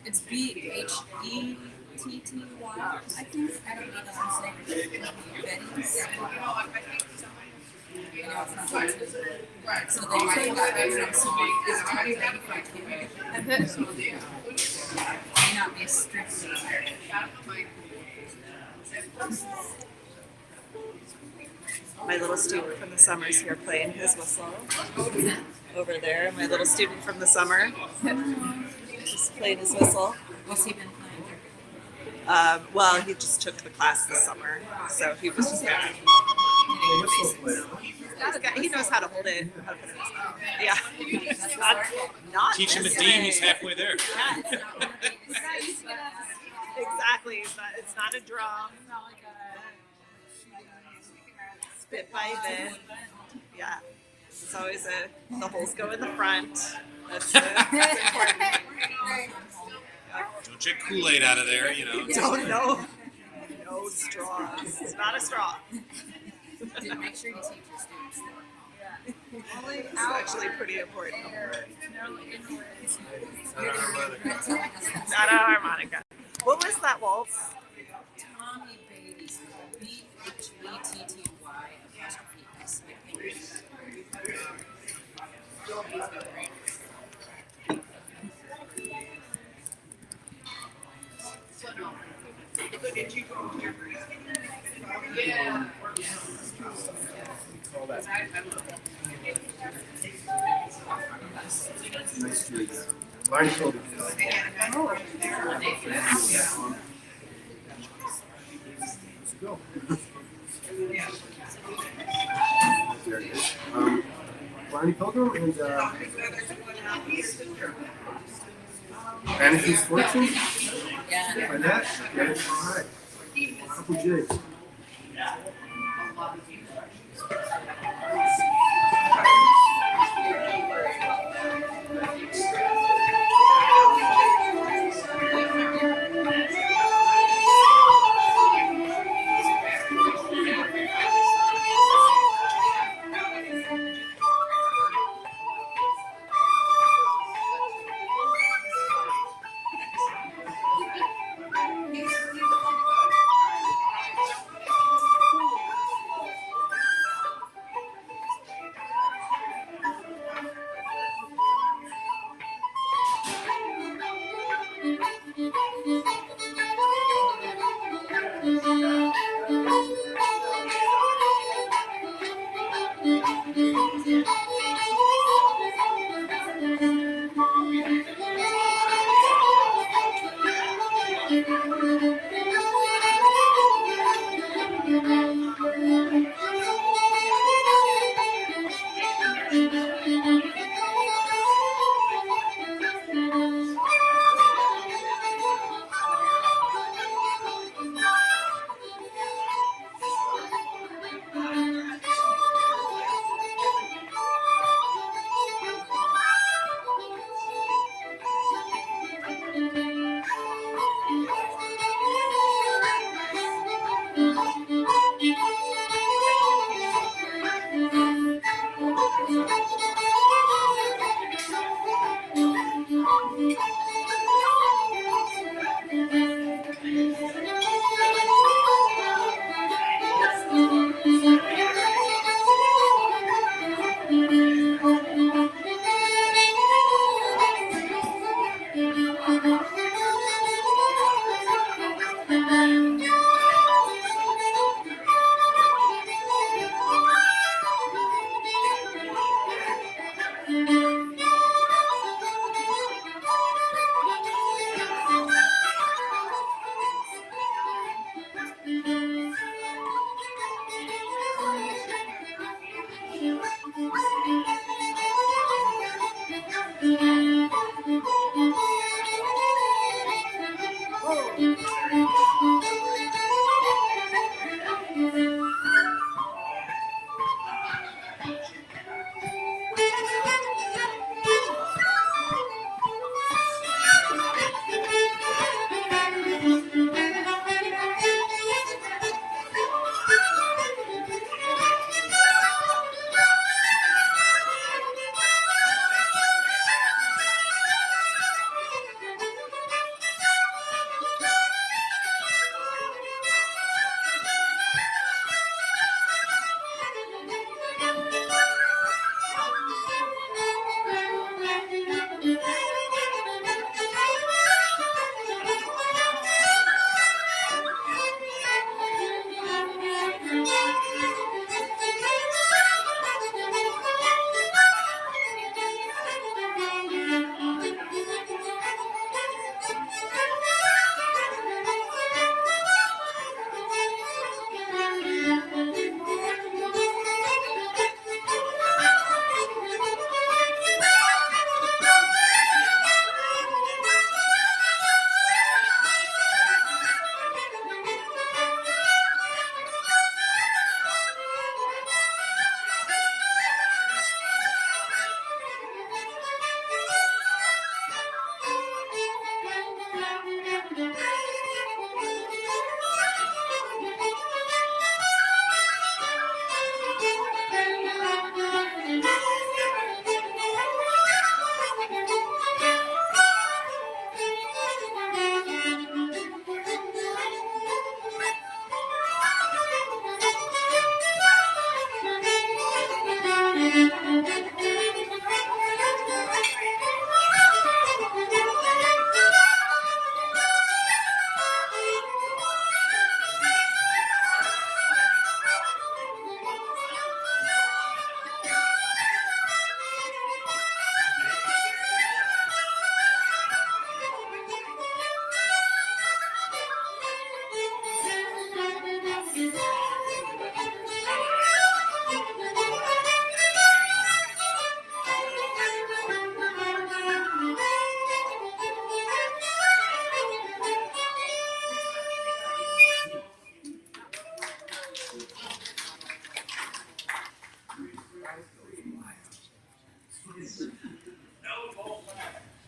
It's Bhetty, I think. I don't know that I'm saying it. Betty's. You know, it's not right. So they write that extra song. It's Tommy Bates for Kim. May not be strict. My little student from the summer's here playing his whistle. Over there, my little student from the summer. Just playing his whistle. What's he been playing? Well, he just took the class this summer, so he was just Whistle player. He knows how to hold it. How to put it in his mouth. Yeah. Not Teach him a this D, he's way. halfway there. Yeah. Exactly. It's not a drum. Spit by bit. Yeah. It's always the holes go in the front. That's important. Don't drink Kool-Aid out of there, you know. Don't know. No straws. It's not a straw. Did make sure you teach your students that. It's actually pretty important. Not a harmonica. What was that waltz? Tommy Beatty's BETTY_S. All that. Nice to learn children. Let's go. There it is. Barney Pilgrim and Vanishing's Fortune. Yeah. By that? Okay. All right. Couple jigs.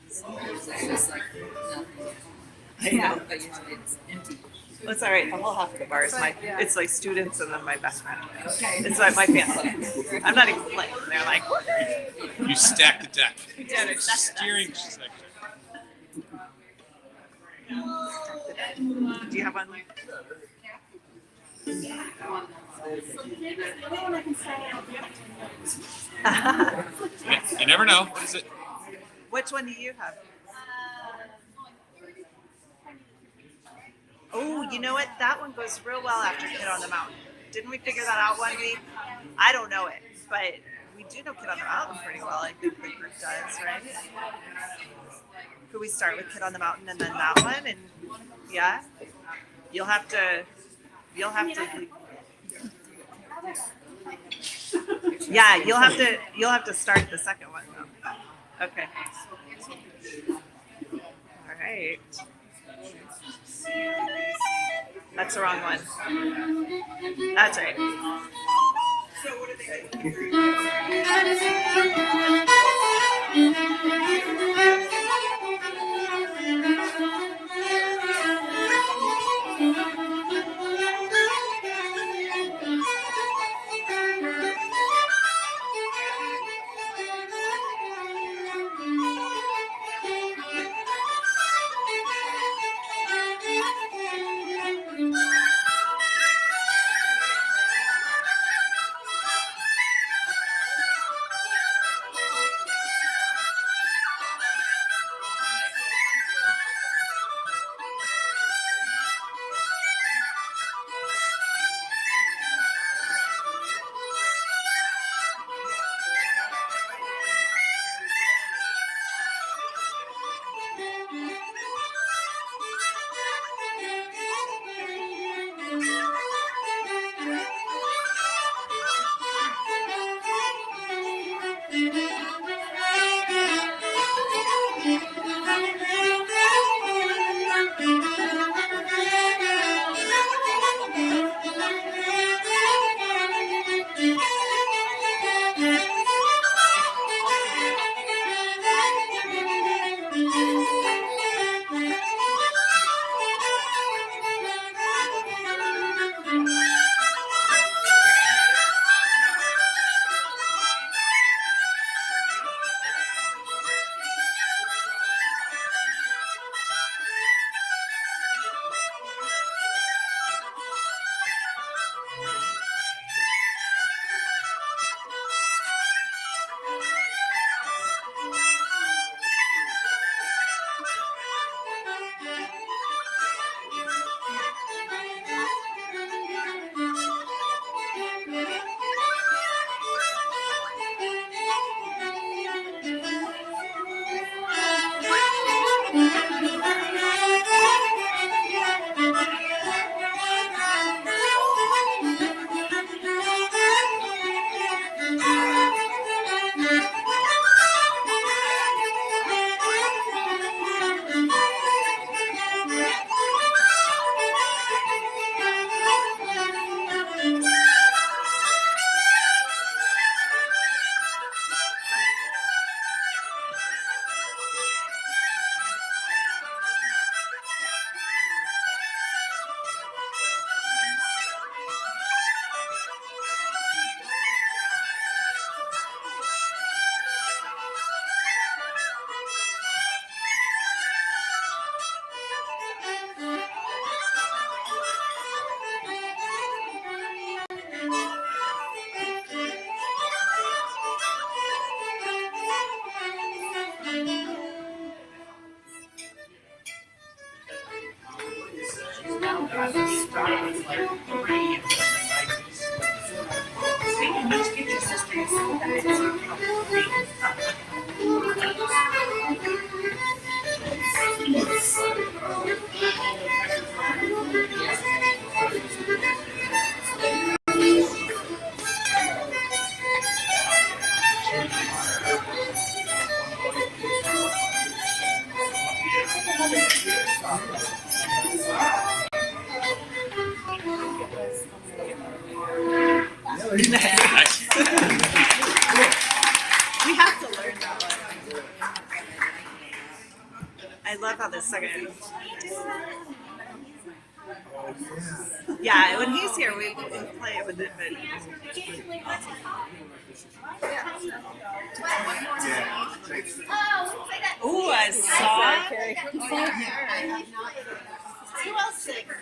Sometimes it's just like nothing. I know, but usually it's empty. It's all right. The whole half of the bar is my. It's like students and then my best friend. Okay. It's like my fan club. I'm not even playing. They're like, You stack the deck. Yeah, it's Steering section. do you have one? You never know. What is it? Which one do you have? Oh, you know what? That one goes real well after Kid on the Mountain. Didn't we figure that out one week? I don't know it, but we do know Kid on the Mountain pretty well. I think the group does, right? Could we start with Kid on the Mountain and then that one? And yeah, you'll have to. Yeah, you'll have to start the second one though. Okay. All right. That's the wrong one. That's right. So what are they We have to learn. I love how this second. Oh yeah. Yeah, when he's here, we play with it. But Yeah. Thanks. ooh, I saw. Who else sings?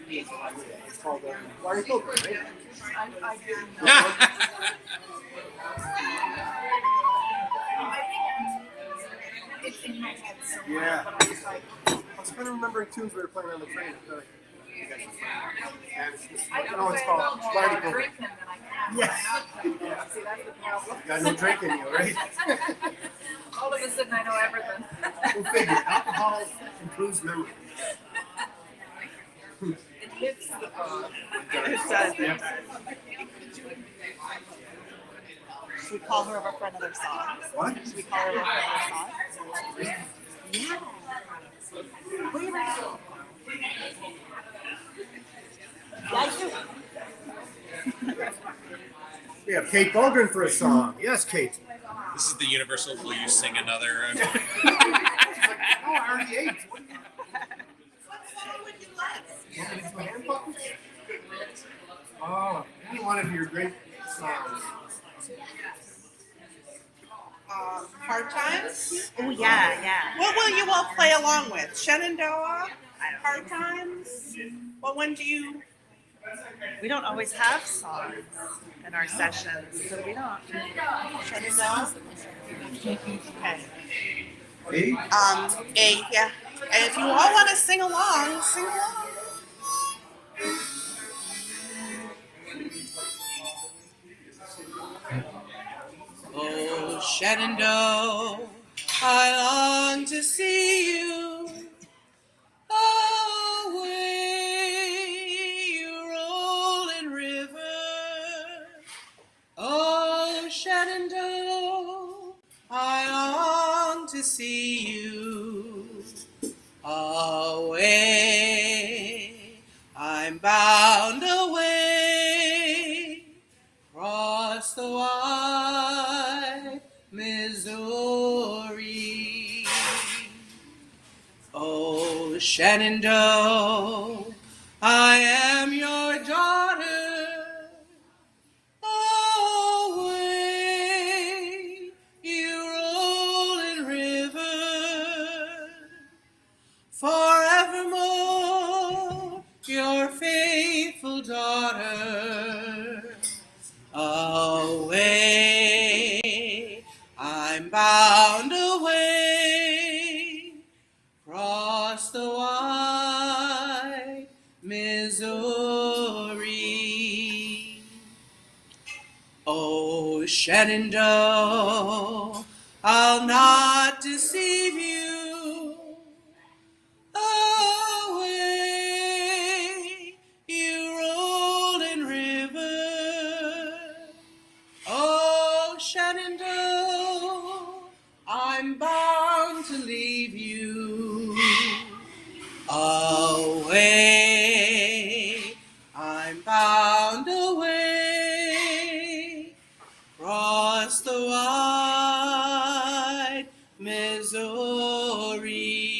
It's called Larry Pilgrim, right? Yeah. I was kind of remembering tunes we were playing on the train. I feel like you guys were playing. And I know it's called Larry Pilgrim. Yes. Yeah. You got no drink in you, right? All of a sudden I know everything. Go figure. Alcohol improves memory. It hits the bone. It does. Yeah. Should we call her over for another song? What? Should we call her over for another song? Yeah. We have Kate Bogren for a song. Yes, Kate. This is the universal. Will you sing another? Oh, I already ate. Oh, any one of your great songs. Hard Times? Oh yeah, yeah. What will you all play along with? Shenandoah? Hard Times? What one do you? We don't always have songs in our sessions, so we don't. Shenandoah? Okay. Hey? A, yeah. And if you all want to sing along, sing along. Oh, Shenandoah, I long to see you. Away, you rolling river. Oh, Shenandoah, I long to see you. Away, I'm bound away, across the wide Missouri. Oh, Shenandoah, I am your daughter. Away, you rolling river, forevermore your faithful daughter. Away, I'm bound away, across the wide Missouri. Oh, Shenandoah, I'll not deceive you. Away, you rolling river. Oh, Shenandoah, I'm bound to leave you. Away, I'm bound away, across the wide Missouri.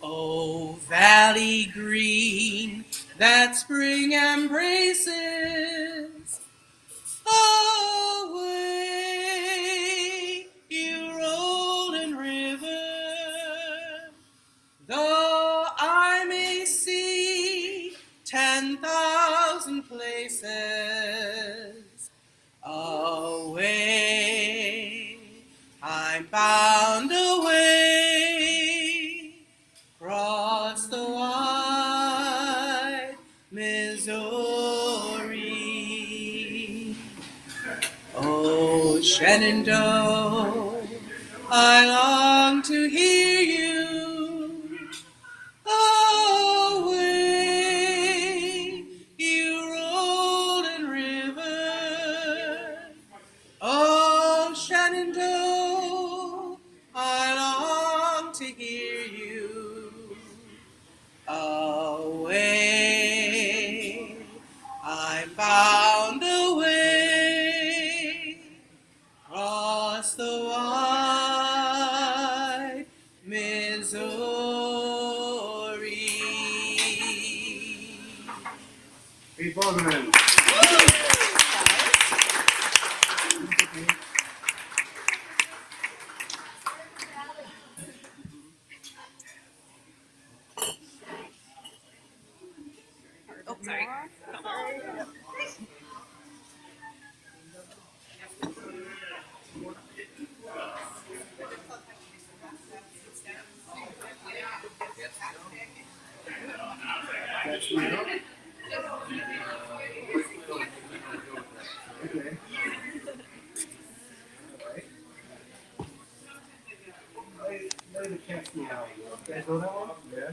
Oh, valley green that spring embraces, away, you rolling river, though I may see 10,000 places, away, I'm bound away, across Shenandoah, I long to hear you. Away, you rolling river. Oh, Shenandoah, I long to hear you. Away, I'm bound away across the wide Missouri. Hey, Bowman. Oh, sorry. Catch me up. Okay. Play the Catch Me Out. You guys know that one? Yeah.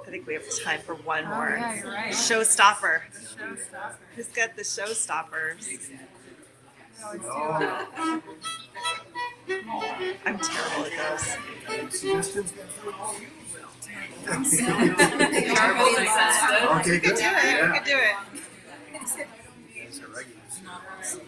I think we have time for one more. yeah, you're right. Showstopper. Who's got the showstoppers? I'm terrible at those. Suggestions? Everybody insisted. Okay, good. We Yeah. could do it. These are regulars.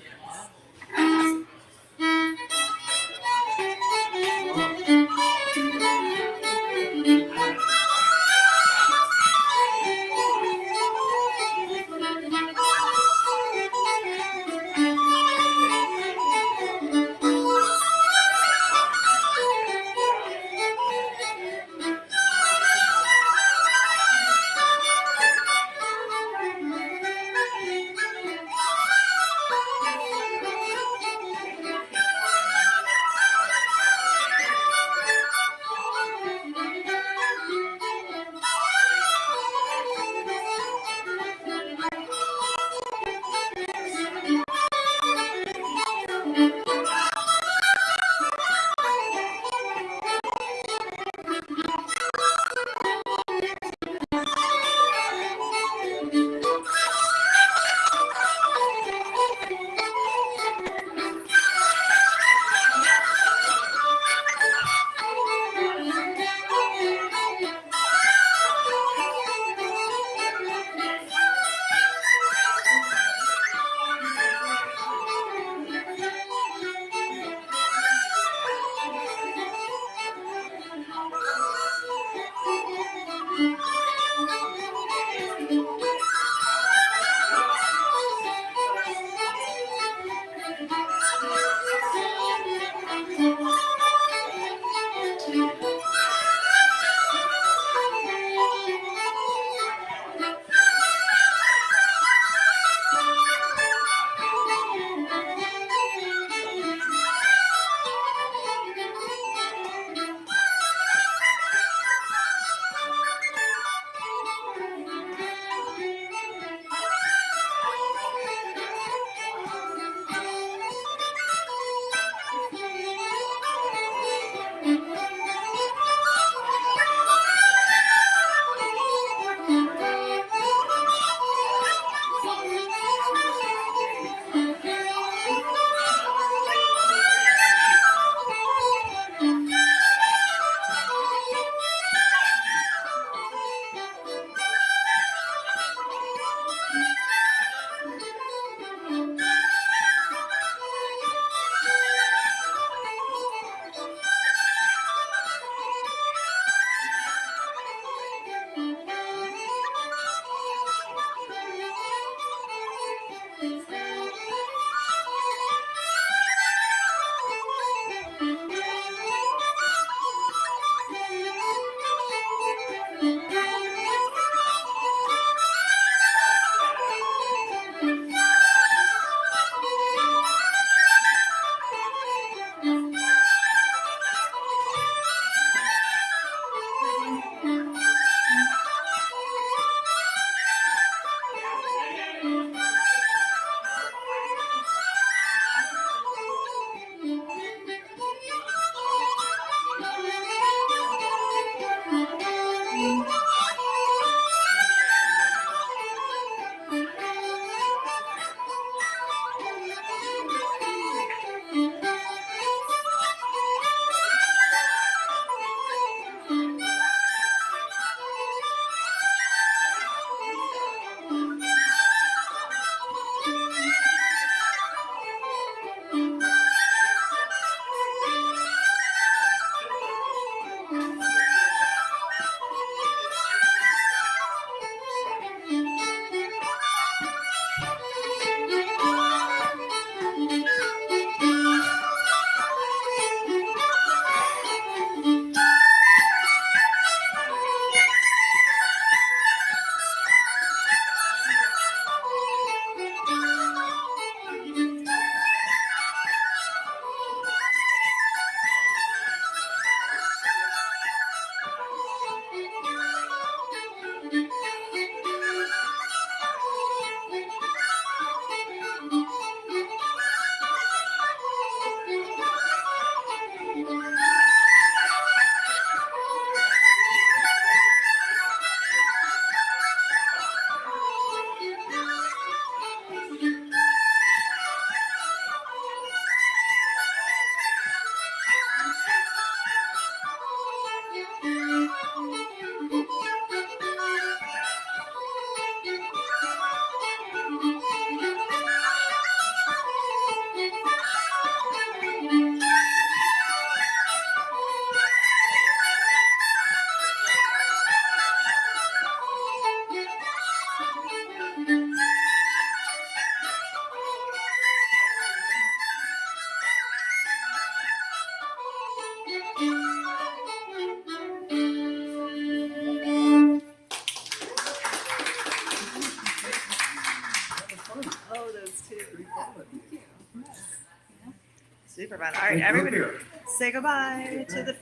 Super fun. All right, everybody, say goodbye to the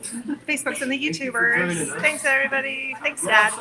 Facebooks and the YouTubers. Thanks, everybody. Thanks, Dad.